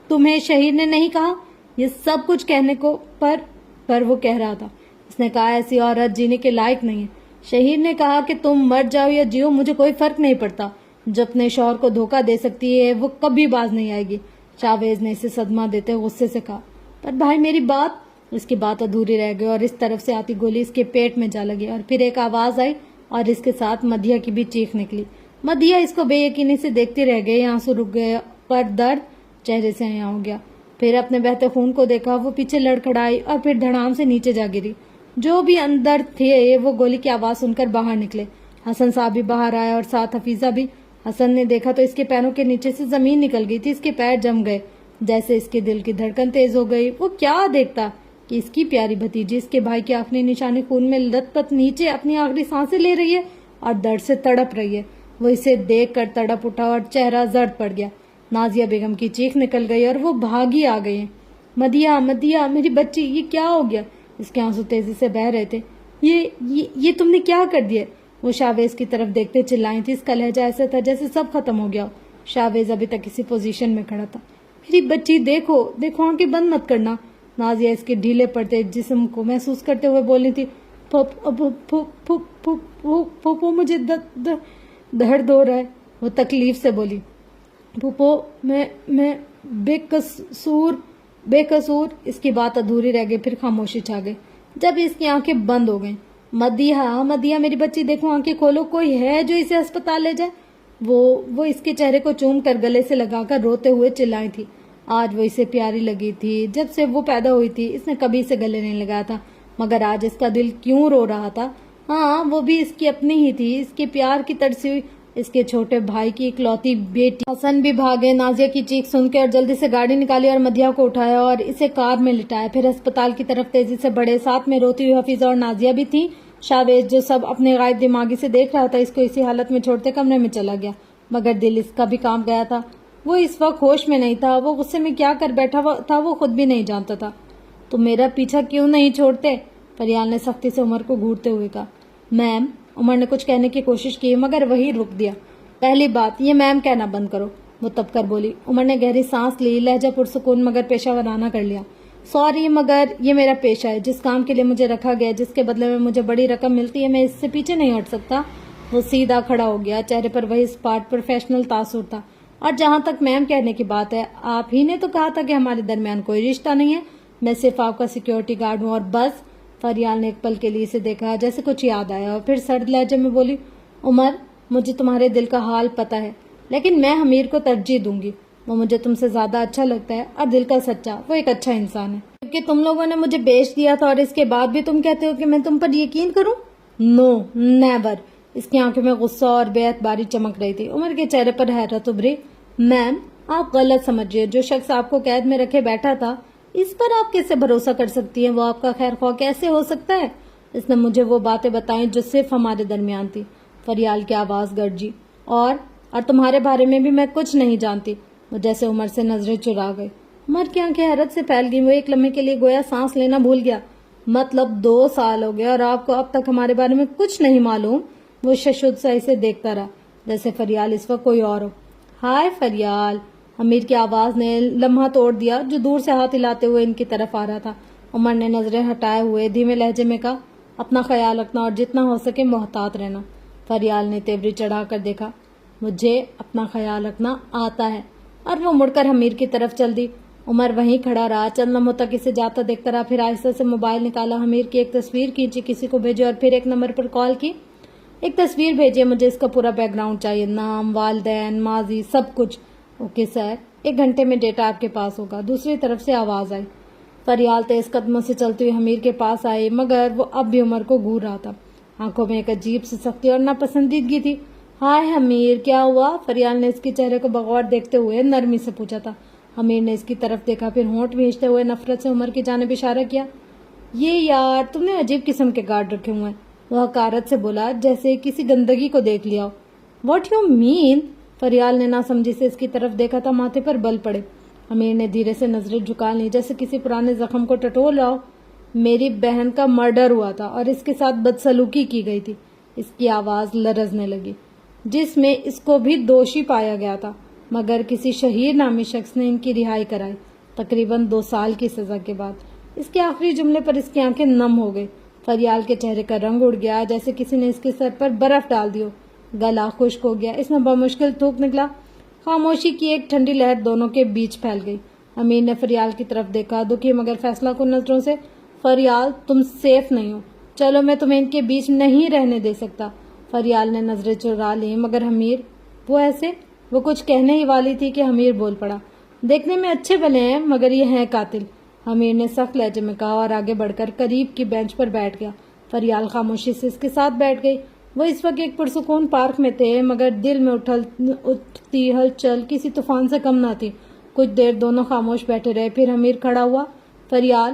تمہیں شہیر نے نہیں کہا یہ سب کچھ کہنے کو، پر وہ کہہ رہا تھا، اس نے کہا ایسی عورت جینے کے لائق نہیں ہے۔ شہیر نے کہا کہ تم مر جاؤ یا جیو مجھے کوئی فرق نہیں پڑتا، جو اپنے شوہر کو دھوکہ دے سکتی ہے وہ کبھی باز نہیں آئے گی۔ شاہویز نے اسے صدمہ دیتے غصے سے کہا۔ پر بھائی میری بات، اس کی بات ادھوری رہ گئی اور اس طرف سے آتی گولی اس کے پیٹ میں جا لگی، اور پھر ایک آواز آئی اور اس کے ساتھ مدیحہ کی بھی چیخ نکلی۔ مدیحہ اس کو بے یقینی سے دیکھتی رہ گئی، آنسو رک گئے پر درد چہرے سے عیاں ہو گیا۔ پھر اپنے بہتے خون کو دیکھا، وہ پیچھے لڑکھڑائی اور پھر دھڑام سے نیچے جا گری۔ جو بھی اندر تھے وہ گولی کی آواز سن کر باہر نکلے۔ حسن صاحب بھی باہر آیا اور ساتھ حفیظہ بھی۔ حسن نے دیکھا تو اس کے پیروں کے نیچے سے زمین نکل گئی تھی، اس کے پیر جم گئے، جیسے اس کے دل کی دھڑکن تیز ہو گئی۔ وہ کیا دیکھتا، کہ اس کی پیاری بھتیجی اس کے بھائی کے آخری نشانے خون میں لت پت نیچے اپنی آخری سانسیں لے رہی ہے اور درد سے تڑپ رہی ہے۔ وہ اسے دیکھ کر تڑپ اٹھا اور چہرہ زرد پڑ گیا۔ نازیہ بیگم کی چیخ نکل گئی اور وہ بھاگی آ گئی ہیں۔ مدیحہ مدیحہ میری بچی، یہ کیا ہو گیا؟ اس کے آنسو تیزی سے بہہ رہے تھے۔ یہ تم نے کیا کر دیا؟ وہ شاویز کی طرف دیکھتے چلائیں تھی۔ اس کا لہجہ ایسا تھا جیسے سب ختم ہو گیا ہو۔ شاویز ابھی تک اسی پوزیشن میں کھڑا تھا۔ میری بچی دیکھو دیکھو، آنکھیں بند مت کرنا۔ نازیہ اس کے ڈھیلے پڑتے جسم کو محسوس کرتے ہوئے بولی تھی، پھوپھو مجھے درد ہو رہا ہے۔ وہ تکلیف سے بولی، پھوپھو میں بے قصور۔ اس کی بات ادھوری رہ گئی، پھر خاموشی چھا گئی جب اس کی آنکھیں بند ہو گئیں۔ مدیحہ میری بچی دیکھو، آنکھیں کھولو، کوئی ہے جو اسے ہسپتال لے جائے؟ وہ اس کے چہرے کو چوم کر گلے سے لگا کر روتے ہوئے چلائی تھی۔ آج وہ اسے پیاری لگی تھی۔ جب سے وہ پیدا ہوئی تھی اس نے کبھی اسے گلے نہیں لگایا تھا، مگر آج اس کا دل کیوں رو رہا تھا؟ ہاں، وہ بھی اس کی اپنی ہی تھی، اس کے پیار کی ترسی ہوئی، اس کے چھوٹے بھائی کی اکلوتی بیٹی۔ حسن بھی بھاگے نازیہ کی چیخ سن کے اور جلدی سے گاڑی نکالی اور مدیحہ کو اٹھایا اور اسے کار میں لٹایا، پھر ہسپتال کی طرف تیزی سے بڑھے۔ ساتھ میں روتی ہوئی حفیظہ اور نازیہ بھی تھی۔ شاویز جو سب اپنے غائب دماغی سے دیکھ رہا تھا، اس کو اسی حالت میں چھوڑتے کمرے میں چلا گیا، مگر دل اس کا بھی کام گیا تھا۔ وہ اس وقت ہوش میں نہیں تھا، وہ غصے میں کیا کر بیٹھا تھا وہ خود بھی نہیں جانتا تھا۔ تم میرا پیچھا کیوں نہیں چھوڑتے؟ فریال نے سختی سے عمر کو گھورتے ہوئے کہا۔ میم، عمر نے کچھ کہنے کی کوشش کی مگر وہی رک دیا۔ پہلی بات یہ میم کہنا بند کرو، وہ تب کر بولی۔ عمر نے گہری سانس لی، لہجہ پرسکون مگر پیشہ ورانہ کر لیا۔ سوری، مگر یہ میرا پیشہ ہے، جس کام کے لیے مجھے رکھا گیا، جس کے بدلے میں مجھے بڑی رقم ملتی ہے، میں اس سے پیچھے نہیں ہٹ سکتا۔ وہ سیدھا کھڑا ہو گیا، چہرے پر وہی اسپاٹ پروفیشنل تاثر تھا۔ اور جہاں تک میم کہنے کی بات ہے، آپ ہی نے تو کہا تھا کہ ہمارے درمیان کوئی رشتہ نہیں ہے، میں صرف آپ کا سیکیورٹی گارڈ ہوں اور بس۔ فریال نے ایک پل کے لیے اسے دیکھا جیسے کچھ یاد آیا اور پھر سرد لہجے میں بولی، عمر، مجھے تمہارے دل کا حال پتہ ہے، لیکن میں حمیر کو ترجیح دوں گی۔ وہ مجھے تم سے زیادہ اچھا لگتا ہے اور دل کا سچا، وہ ایک اچھا انسان ہے۔ کیونکہ تم لوگوں نے مجھے بیچ دیا تھا اور اس کے بعد بھی تم کہتے ہو کہ میں تم پر یقین کروں؟ نو، نیور۔ اس کی آنکھوں میں غصہ اور بے اعتباری چمک رہی تھی۔ عمر کے چہرے پر حیرت ابھری۔ میم، آپ غلط سمجھیے، جو شخص آپ کو قید میں رکھے بیٹھا تھا، اس پر آپ کیسے بھروسہ کر سکتی ہیں؟ وہ آپ کا خیر خواہ کیسے ہو سکتا ہے؟ اس نے مجھے وہ باتیں بتائیں جو صرف ہمارے درمیان تھی۔ فریال کی آواز گرجی۔ اور تمہارے بارے میں بھی میں کچھ نہیں جانتی۔ وہ جیسے عمر سے نظریں چرا گئی۔ عمر کی آنکھیں حیرت سے پھیل گئی، وہ ایک لمحے کے لیے گویا سانس لینا بھول گیا۔ مطلب 2 سال ہو گئے اور آپ کو اب تک ہمارے بارے میں کچھ نہیں معلوم؟ وہ ششد سے اسے دیکھتا رہا جیسے فریال اس وقت کوئی اور ہو۔ ہائے فریال، امیر کی آواز نے لمحہ توڑ دیا جو دور سے ہاتھ ہلاتے ہوئے ان کی طرف آ رہا تھا۔ عمر نے نظریں ہٹائے ہوئے دھیمے لہجے میں کہا، اپنا خیال رکھنا اور جتنا ہو سکے محتاط رہنا۔ فریال نے تیوری چڑھا کر دیکھا۔ مجھے اپنا خیال رکھنا آتا ہے، اور وہ مڑ کر حمیر کی طرف چل دی۔ عمر وہیں کھڑا رہا، چند لمحوں تک اسے جاتا دیکھتا رہا، پھر آہستہ سے موبائل نکالا، حمیر کی ایک تصویر کھینچی، کسی کو بھیجی اور پھر ایک نمبر پر کال کی۔ ایک تصویر بھیجیے، مجھے اس کا پورا بیک گراؤنڈ چاہیے، نام، والدین، ماضی، سب کچھ۔ اوکے سر، 1 گھنٹے میں ڈیٹا آپ کے پاس ہوگا۔ دوسری طرف سے آواز آئی۔ فریال تیز قدموں سے چلتی ہوئی حمیر کے پاس آئی، مگر وہ اب بھی عمر کو گھور رہا تھا۔ آنکھوں میں ایک عجیب سی سختی اور ناپسندیدگی تھی۔ ہائے حمیر، کیا ہوا؟ فریال نے اس کے چہرے کو بغور دیکھتے ہوئے نرمی سے پوچھا تھا۔ حمیر نے اس کی طرف دیکھا، پھر ہونٹ بھینچتے ہوئے نفرت سے عمر کی جانب اشارہ کیا۔ یہ یار، تم نے عجیب قسم کے گارڈ رکھے ہوئے ہیں، وہ حقارت سے بولا، جیسے کسی گندگی کو دیکھ لیا ہو۔ What you mean? فریال نے ناسمجھی سے اس کی طرف دیکھا تھا، ماتھے پر بل پڑے۔ حمیر نے دھیرے سے نظریں جھکا لی جیسے کسی پرانے زخم کو ٹٹول رہا ہو۔ میری بہن کا مرڈر ہوا تھا اور اس کے ساتھ بدسلوکی کی گئی تھی۔ اس کی آواز لرزنے لگی، جس میں اس کو بھی دوشی پایا گیا تھا، مگر کسی شہیر نامی شخص نے ان کی رہائی کرائی، تقریباً 2 سال کی سزا کے بعد۔ اس کے آخری جملے پر اس کی آنکھیں نم ہو گئی۔ فریال کے چہرے کا رنگ اڑ گیا جیسے کسی نے اس کے سر پر برف ڈال دی ہو۔ گلا خشک ہو گیا، اس میں بمشکل تھوک نکلا۔ خاموشی کی ایک ٹھنڈی لہر دونوں کے بیچ پھیل گئی۔ امیر نے فریال کی طرف دیکھا، دکھی مگر فیصلہ کن نظروں سے۔ فریال، تم سیف نہیں ہو، چلو میں تمہیں ان کے بیچ نہیں رہنے دے سکتا۔ فریال نے نظریں چرا لی، مگر حمیر، وہ ایسے، وہ کچھ کہنے ہی والی تھی کہ حمیر بول پڑا، دیکھنے میں اچھے بھلے ہیں مگر یہ ہیں قاتل۔ حمیر نے سخت لہجے میں کہا اور آگے بڑھ کر قریب کی بینچ پر بیٹھ گیا۔ فریال خاموشی سے اس کے ساتھ بیٹھ گئی۔ وہ اس وقت ایک پرسکون پارک میں تھے، مگر دل میں اٹھتی ہلچل کسی طوفان سے کم نہ تھی۔ کچھ دیر دونوں خاموش بیٹھے رہے، پھر حمیر کھڑا ہوا۔ فریال،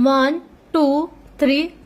1 2 3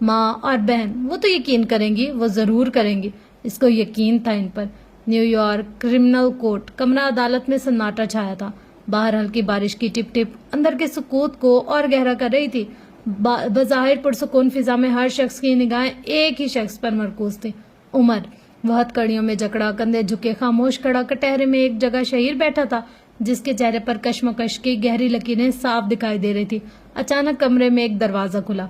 ماں اور بہن وہ تو یقین کریں گی، وہ ضرور کریں گی، اس کو یقین تھا ان پر۔ نیو یارک کرمنل کورٹ، کمرہ عدالت میں سناٹا چھایا تھا، باہر ہلکی بارش کی ٹپ ٹپ اندر کے سکوت کو اور گہرا کر رہی تھی۔ بظاہر پرسکون فضا میں ہر شخص کی نگاہیں ایک ہی شخص پر مرکوز تھی، عمر۔ وہ ہتھ کڑیوں میں جکڑا، کندھے جھکے، خاموش کھڑا کٹہرے میں ایک جگہ شہیر بیٹھا تھا جس کے چہرے پر کشمکش کی گہری لکیریں صاف دکھائی دے رہی تھی۔ اچانک کمرے میں ایک دروازہ کھلا،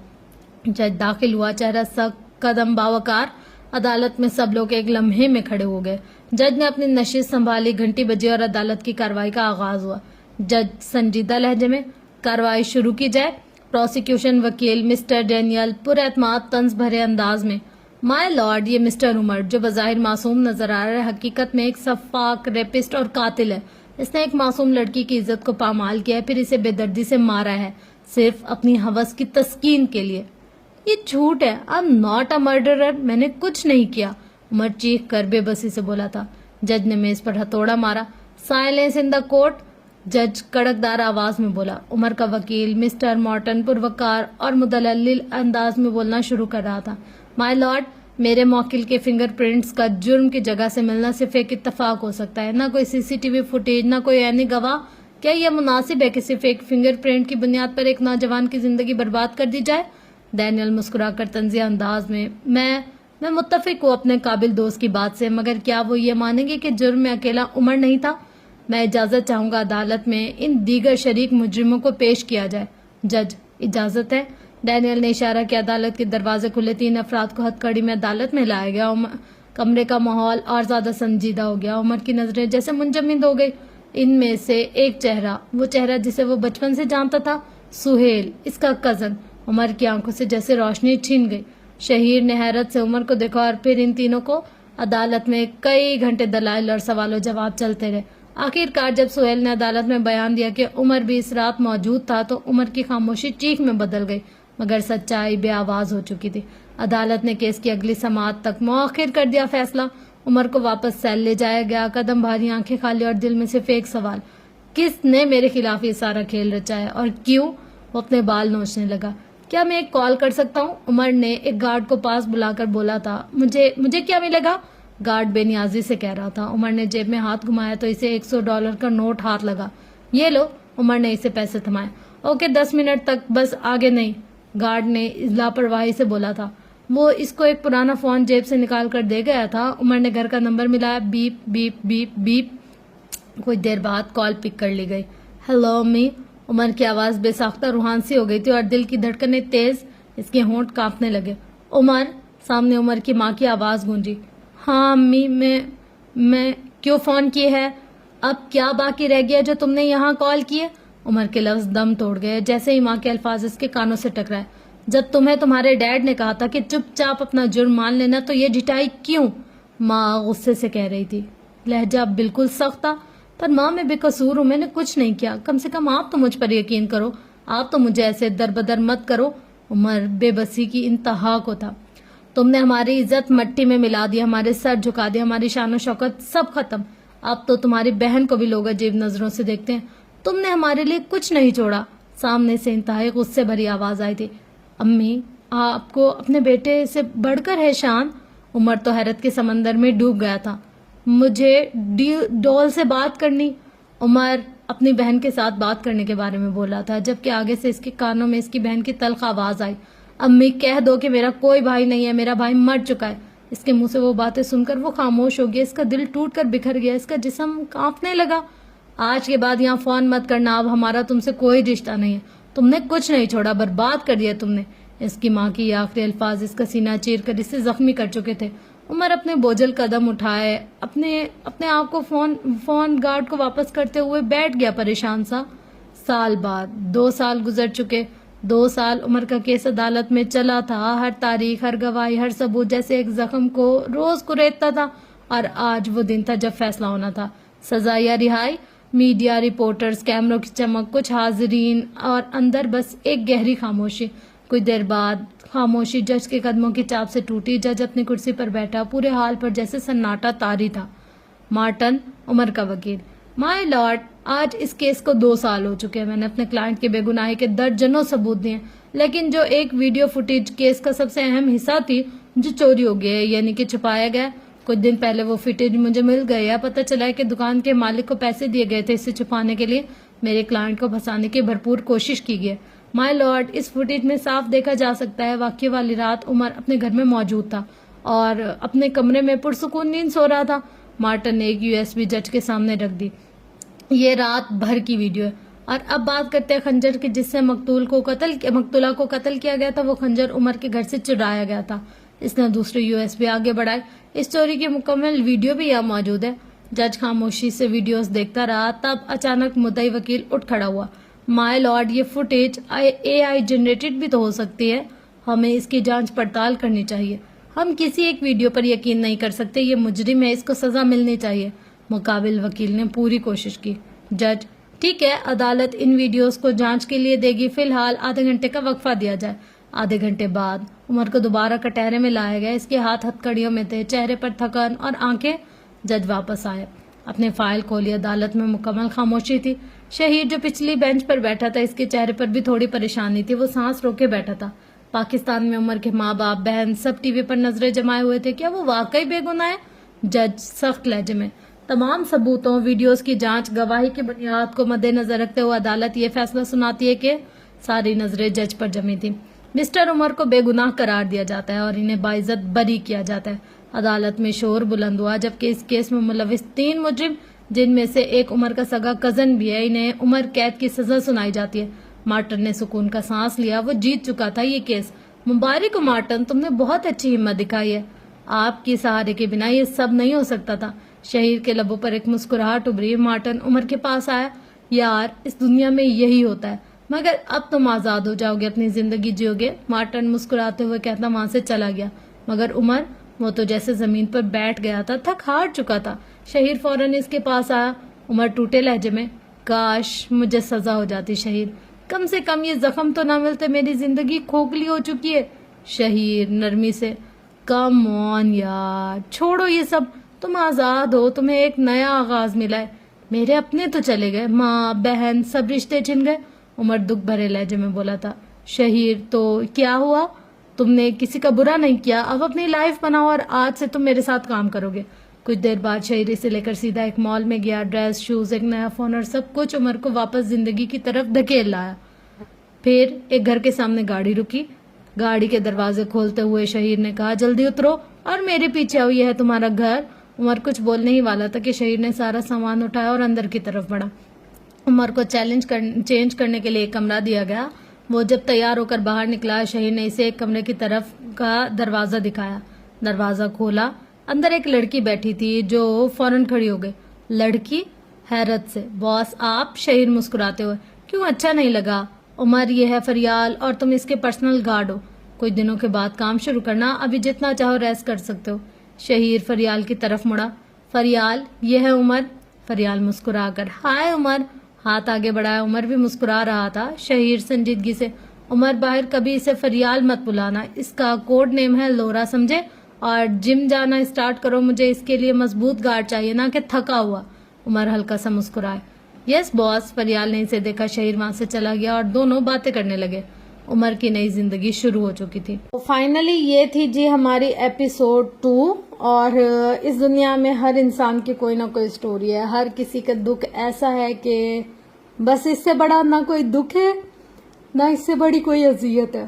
جج داخل ہوا، چہرہ سخت، قدم باوقار۔ عدالت میں سب لوگ ایک لمحے میں کھڑے ہو گئے۔ جج نے اپنی نشست سنبھالی، گھنٹی بجی اور عدالت کی کارروائی کا آغاز ہوا۔ جج سنجیدہ لہجے میں، کارروائی شروع کی جائے۔ پروسیکیوشن وکیل مسٹر ڈینیل پر اعتماد طنز بھرے انداز میں، مائی لارڈ، یہ مسٹر عمر جو بظاہر معصوم نظر آ رہا ہے، حقیقت میں ایک سفاک، ریپسٹ اور قاتل ہے۔ اس نے ایک معصوم لڑکی کی عزت کو پامال کیا ہے، پھر اسے بے دردی سے مارا ہے، صرف اپنی ہوس کی تسکین کے لیے۔ یہ جھوٹ ہے، I am not a murderer, میں نے کچھ نہیں کیا، عمر چیخ کر بے بسی سے بولا تھا۔ جج نے میز پر ہتھوڑا مارا۔ سائلنس ان دا کورٹ، جج کڑکدار آواز میں بولا۔ عمر کا وکیل مسٹر مارٹن پروکار اور مدلل انداز میں بولنا شروع کر رہا تھا۔ مائی لارڈ، میرے موکل کے فنگر پرنٹس کا جرم کی جگہ سے ملنا صرف ایک اتفاق ہو سکتا ہے، نہ کوئی سی سی ٹی وی فوٹیج، نہ کوئی عینی گواہ۔ کیا یہ مناسب ہے کہ صرف ایک فنگر پرنٹ کی بنیاد پر ایک نوجوان کی زندگی برباد کر دی جائے؟ ڈینیل مسکرا کر طنزیہ انداز میں متفق ہوں اپنے قابل دوست کی بات سے، مگر کیا وہ یہ مانیں گے کہ جرم میں اکیلا عمر نہیں تھا؟ میں اجازت چاہوں گا عدالت میں ان دیگر شریک مجرموں کو پیش کیا جائے۔ جج، اجازت ہے؟ ڈینیل نے اشارہ کیا۔ عدالت کے دروازے کھلے، 3 افراد کو ہتھ کڑی میں عدالت میں لایا گیا۔ کمرے کا ماحول اور زیادہ سنجیدہ ہو گیا۔ عمر کی نظریں جیسے منجمد ہو گئی۔ ان میں سے ایک چہرہ، وہ چہرہ جسے وہ بچپن سے جانتا تھا، سہیل، اس کا کزن۔ عمر کی آنکھوں سے جیسے روشنی چھن گئی۔ شہیر نے حیرت سے عمر کو دیکھا اور پھر ان تینوں کو۔ عدالت میں کئی گھنٹے دلائل اور سوال و جواب چلتے رہے۔ آخر کار جب سہیل نے عدالت میں بیان دیا کہ عمر بھی اس رات موجود تھا تو عمر کی خاموشی چیخ میں بدل گئی، مگر سچائی بے آواز ہو چکی تھی۔ عدالت نے کیس کی اگلی سماعت تک مؤخر کر دیا فیصلہ۔ عمر کو واپس سیل لے جایا گیا، قدم بھاری، آنکھیں خالی اور دل میں صرف ایک سوال، کس نے میرے خلاف یہ سارا کھیل رچا ہے اور کیوں؟ وہ اپنے بال نوچنے لگا۔ کیا میں ایک کال کر سکتا ہوں؟ عمر نے ایک گارڈ کو پاس بلا کر بولا تھا۔ مجھے کیا ملے گا؟ گارڈ بے نیازی سے کہہ رہا تھا۔ عمر نے جیب میں ہاتھ گھمایا تو اسے $100 کا نوٹ ہاتھ لگا۔ یہ لو، عمر نے اسے پیسے تھمائے۔ اوکے، 10 منٹ تک، بس آگے نہیں، گارڈ نے لاپرواہی سے بولا تھا۔ وہ اس کو ایک پرانا فون جیب سے نکال کر دے گیا تھا۔ عمر نے گھر کا نمبر ملایا، بیپ بیپ بیپ بیپ۔ کچھ دیر بعد کال پک کر لی گئی۔ ہیلو امی، عمر کی آواز بے ساختہ روحان سی ہو گئی تھی اور دل کی دھڑکنیں تیز، اس کے ہونٹ کانپنے لگے۔ عمر، سامنے عمر کی ماں کی آواز گونجی۔ ہاں امی، میں کیوں فون کی ہے؟ اب کیا باقی رہ گیا جو تم نے یہاں کال کی ہے؟ عمر کے لفظ دم توڑ گئے جیسے ہی ماں کے الفاظ اس کے کانوں سے ٹکرائے۔ جب تمہیں تمہارے ڈیڈ نے کہا تھا کہ چپ چاپ اپنا جرم مان لینا تو یہ ڈھٹائی کیوں؟ ماں غصے سے کہہ رہی تھی، لہجہ بالکل سخت تھا۔ پر ماں، میں بے قصور ہوں، میں نے کچھ نہیں کیا، کم سے کم آپ تو مجھ پر یقین کرو، آپ تو مجھے ایسے در بدر مت کرو۔ عمر بے بسی کی انتہا کو تھا۔ تم نے ہماری عزت مٹی میں ملا دی، ہمارے سر جھکا دیا، ہماری شان و شوکت سب ختم۔ اب تو تمہاری بہن کو بھی لوگ عجیب نظروں سے دیکھتے ہیں۔ تم نے ہمارے لیے کچھ نہیں چھوڑا۔ سامنے سے انتہائی غصے بھری آواز آئی تھی۔ امی، آپ کو اپنے بیٹے سے بڑھ کر ہے شان؟ عمر تو حیرت کے سمندر میں ڈوب گیا تھا۔ مجھے ڈول سے بات کرنی؟ عمر اپنی بہن کے ساتھ بات کرنے کے بارے میں بولا تھا، جبکہ آگے سے اس کے کانوں میں اس کی بہن کی تلخ آواز آئی۔ امی، کہہ دو کہ میرا کوئی بھائی نہیں ہے، میرا بھائی مر چکا ہے۔ اس کے منہ سے وہ باتیں سن کر وہ خاموش ہو گیا، اس کا دل ٹوٹ کر بکھر گیا، اس کا جسم کانپنے لگا۔ آج کے بعد یہاں فون مت کرنا، اب ہمارا تم سے کوئی رشتہ نہیں ہے، تم نے کچھ نہیں چھوڑا، برباد کر دیا تم نے۔ اس کی ماں کی یہ آخری الفاظ اس کا سینہ چیر کر اسے زخمی کر چکے تھے۔ عمر اپنے بوجھل قدم اٹھائے، اپنے آپ کو فون گارڈ کو واپس کرتے ہوئے بیٹھ گیا پریشان سا۔ سال بعد 2 سال گزر چکے۔ 2 سال عمر کا کیس عدالت میں چلا تھا، ہر تاریخ، ہر گواہی، ہر ثبوت جیسے ایک زخم کو روز کریدتا تھا، اور آج وہ دن تھا جب فیصلہ ہونا تھا، سزا یا رہائی۔ میڈیا، رپورٹرز، کیمروں کی چمک، کچھ حاضرین، اور اندر بس ایک گہری خاموشی۔ کچھ دیر بعد خاموشی جج کے قدموں کی چاپ سے ٹوٹی۔ جج اپنی کرسی پر بیٹھا، پورے حال پر جیسے سناٹا طاری تھا۔ مارٹن، عمر کا وکیل۔ مائی لارڈ، آج اس کیس کو 2 سال ہو چکے ہیں. میں نے اپنے کلائنٹ کی بے گناہی کے درجنوں ثبوت دیے, لیکن جو ایک ویڈیو فوٹیج کیس کا سب سے اہم حصہ تھی جو چوری ہو گیا ہے, یعنی کہ چھپایا گیا, کچھ دن پہلے وہ فوٹیج مجھے مل گئی ہے. پتہ چلا ہے کہ دکان کے مالک کو پیسے دیے گئے تھے اسے چھپانے کے لیے. میرے کلائنٹ کو پھنسانے کی بھرپور کوشش کی گئی. مائی لارڈ, اس فوٹیج میں صاف دیکھا جا سکتا ہے واقعے والی رات عمر اپنے گھر میں موجود تھا اور اپنے کمرے میں پرسکون نیند سو رہا تھا. مارٹن نے ایک USB جج کے سامنے رکھ دی. یہ رات بھر کی ویڈیو ہے. اور اب بات کرتے ہیں خنجر کی جس سے مقتولہ کو قتل کیا گیا تھا. وہ خنجر عمر کے گھر سے چرایا گیا تھا. اس نے دوسری USB آگے بڑھائی. اس چوری کی مکمل ویڈیو بھی یہاں موجود ہے. جج خاموشی سے ویڈیوز دیکھتا رہا. تب اچانک مدعی وکیل اٹھ کھڑا ہوا. مائی لارڈ, یہ فوٹیج AI جنریٹڈ بھی تو ہو سکتی ہے. ہمیں اس کی جانچ پڑتال کرنی چاہیے. ہم کسی ایک ویڈیو پر یقین نہیں کر سکتے. یہ مجرم ہے, اس کو سزا ملنی چاہیے. مقابل وکیل نے پوری کوشش کی. جج, ٹھیک ہے, عدالت ان ویڈیوز کو جانچ کے لیے دے گی. فی الحال آدھے گھنٹے کا وقفہ دیا جائے. آدھے گھنٹے بعد عمر کو دوبارہ کٹہرے میں لایا گیا. اس کے ہاتھ ہتھکڑیوں میں تھے, چہرے پر تھکن اور آنکھیں. جج واپس آئے, اپنے فائل کھولی. عدالت میں مکمل خاموشی تھی. شہید جو پچھلی بینچ پر بیٹھا تھا, اس کے چہرے پر بھی تھوڑی پریشانی تھی. وہ سانس روکے بیٹھا تھا. پاکستان میں عمر کے ماں باپ, بہن سب ٹی وی پر نظریں جمائے ہوئے تھے. کیا وہ واقعی بے گناہ ہے؟ جج سخت لہجے میں, تمام ثبوتوں, ویڈیوز کی جانچ, گواہی کی بنیاد کو مد نظر رکھتے ہوئے عدالت یہ فیصلہ سناتی ہے کہ ساری نظریں جج پر جمی تھی. مسٹر عمر کو بے گناہ قرار دیا جاتا ہے اور انہیں باعزت بری کیا جاتا ہے. عدالت میں شور بلند ہوا جبکہ اس کیس میں ملوث 3 مجرم, جن میں سے ایک عمر کا سگا کزن بھی ہے, انہیں عمر قید کی سزا سنائی جاتی ہے. مارٹن نے سکون کا سانس لیا. وہ جیت چکا تھا یہ کیس. مبارک ہو مارٹن, تم نے بہت اچھی ہمت دکھائی ہے. آپ کی سہارے کے بنا یہ سب نہیں ہو سکتا تھا. شہید کے لبوں پر ایک مسکراہٹ ابھری. مارٹن عمر کے پاس آیا. یار, اس دنیا میں یہی ہوتا ہے, مگر اب تم آزاد ہو جاؤ گے, اپنی زندگی جیو گے. مارٹن مسکراتے ہوئے کہتا وہاں سے چلا گیا. مگر عمر, وہ تو جیسے زمین پر بیٹھ گیا تھا, تھک ہار چکا تھا. شہید فوراً اس کے پاس آیا. عمر ٹوٹے لہجے میں, کاش مجھے سزا ہو جاتی شہید, کم سے کم یہ زخم تو نہ ملتے. میری زندگی کھوکھلی ہو چکی ہے. شہید نرمی سے, کم آن یار, چھوڑو یہ سب, تم آزاد ہو, تمہیں ایک نیا آغاز ملا ہے. میرے اپنے تو چلے گئے, ماں بہن سب رشتے چھن گئے. عمر دکھ بھرے لہجے میں بولا تھا. شہید, تو کیا ہوا؟ تم نے کسی کا برا نہیں کیا. اب اپنی لائف بناؤ اور آج سے تم میرے ساتھ کام کرو گے. کچھ دیر بعد شہید سے لے کر سیدھا ایک مال میں گیا. ڈریس, شوز, ایک نیا فون اور سب کچھ عمر کو واپس زندگی کی طرف دھکیل لایا. پھر ایک گھر کے سامنے گاڑی رکی. گاڑی کے دروازے کھولتے ہوئے شہید نے کہا, جلدی اترو اور میرے پیچھے آؤ, یہ ہے تمہارا گھر. عمر کچھ بولنے ہی والا تھا کہ شہید نے سارا سامان اٹھایا اور اندر کی طرف بڑھا. عمر کو چینج کرنے کے لیے ایک کمرہ دیا گیا. وہ جب تیار ہو کر باہر نکلا, شہید نے اسے ایک کمرے کی طرف کا دروازہ دکھایا. دروازہ کھولا. اندر ایک لڑکی بیٹھی تھی جو فوراً کھڑی ہو گئی. لڑکی؟ حیرت سے. باس آپ؟ شہید مسکراتے ہوئے. کیوں, اچھا نہیں لگا؟ عمر, یہ ہے فریال اور تم اس کے پرسنل گارڈ ہو. کچھ دنوں کے بعد کام شروع کرنا, ابھی جتنا چاہو ریسٹ کر سکتے ہو. شہید فریال کی طرف مڑا. فریال, یہ ہے عمر. فریال مسکرا کر, ہائے عمر. ہاتھ آگے بڑھایا. عمر بھی مسکرا رہا تھا. شہید سنجیدگی سے, عمر باہر کبھی اسے فریال مت بلانا, اس کا کوڈ نیم ہے لورا, سمجھے؟ اور جم جانا اسٹارٹ کرو, مجھے اس کے لیے مضبوط گارڈ چاہیے, نہ کہ تھکا ہوا. عمر ہلکا سا مسکرائے. یس باس. فریال نے اسے دیکھا. شہید وہاں سے چلا گیا اور دونوں باتیں کرنے لگے. عمر کی نئی زندگی شروع ہو چکی تھی. فائنلی یہ تھی جی ہماری ایپیسوڈ 2. اور اس دنیا میں ہر انسان کی کوئی نہ کوئی سٹوری ہے. ہر کسی کا دکھ ایسا ہے کہ بس اس سے بڑا نہ کوئی دکھ ہے نہ اس سے بڑی کوئی اذیت ہے.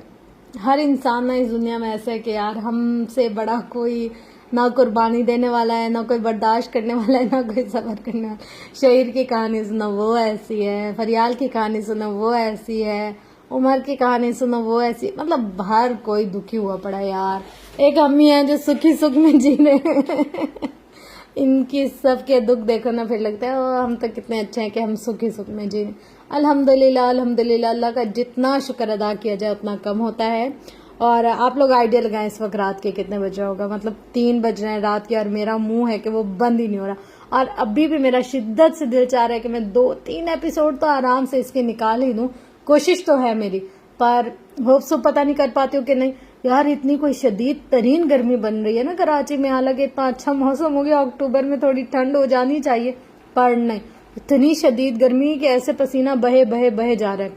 ہر انسان نہ اس دنیا میں ایسا ہے کہ یار ہم سے بڑا کوئی نہ قربانی دینے والا ہے, نہ کوئی برداشت کرنے والا ہے, نہ کوئی صبر کرنے والا. شہید کی کہانی سنو وہ ایسی ہے, فریال کی کہانی سنو وہ ایسی ہے, عمر کی کہانی سنو وہ ایسی, مطلب ہر کوئی دکھی ہوا پڑا یار. ایک امی ہیں جو سکھی سکھ میں جی رہے ہیں. ان کی سب کے دکھ دیکھو نا, پھر لگتا ہے ہم تو کتنے اچھے ہیں کہ ہم سکھی سکھ میں جی رہے ہیں. الحمدللہ الحمدللہ. اللہ کا جتنا شکر ادا کیا جائے اتنا کم ہوتا ہے. اور آپ لوگ آئیڈیا لگائیں اس وقت رات کے کتنے بجے ہوگا, مطلب 3 بج رہے ہیں رات کے, اور میرا منہ ہے کہ وہ بند ہی نہیں ہو رہا. اور ابھی بھی میرا شدت سے دل چاہ رہا ہے کہ میں 2-3 ایپیسوڈ تو آرام سے اس کی نکال ہی دوں. کوشش تو ہے میری, پر ہوپ سو پتہ نہیں کر پاتی ہوں کہ نہیں. یار اتنی کوئی شدید ترین گرمی بن رہی ہے نا کراچی میں, حالانکہ اتنا اچھا موسم ہو گیا, اکتوبر میں تھوڑی ٹھنڈ ہو جانی چاہیے, پر نہیں. اتنی شدید گرمی کہ ایسے پسینہ بہے بہے بہے جا رہا ہے.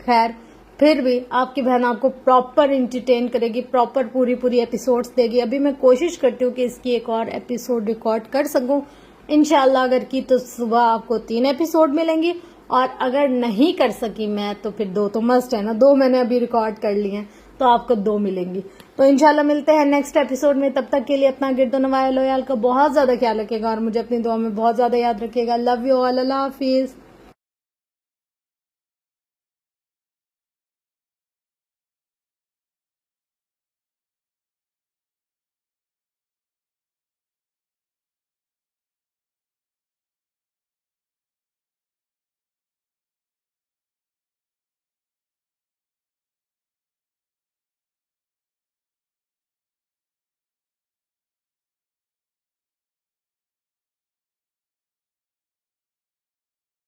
خیر پھر بھی آپ کی بہن آپ کو پراپر انٹرٹین کرے گی, پراپر پوری ایپیسوڈز دے گی. ابھی میں کوشش کرتی ہوں کہ اس کی ایک اور ایپیسوڈ ریکارڈ کر سکوں انشاءاللہ. اگر کی تو صبح آپ کو 3 ایپیسوڈ ملیں گی, اور اگر نہیں کر سکی میں تو پھر 2 تو مسٹ ہے نا. 2 میں نے ابھی ریکارڈ کر لی ہیں تو آپ کو 2 ملیں گی. تو انشاءاللہ ملتے ہیں نیکسٹ ایپیسوڈ میں. تب تک کے لیے اپنا گرد و نواح لویال کا بہت زیادہ خیال رکھے گا, اور مجھے اپنی دعا میں بہت زیادہ یاد رکھے گا. لو یو آل, اللہ حافظ.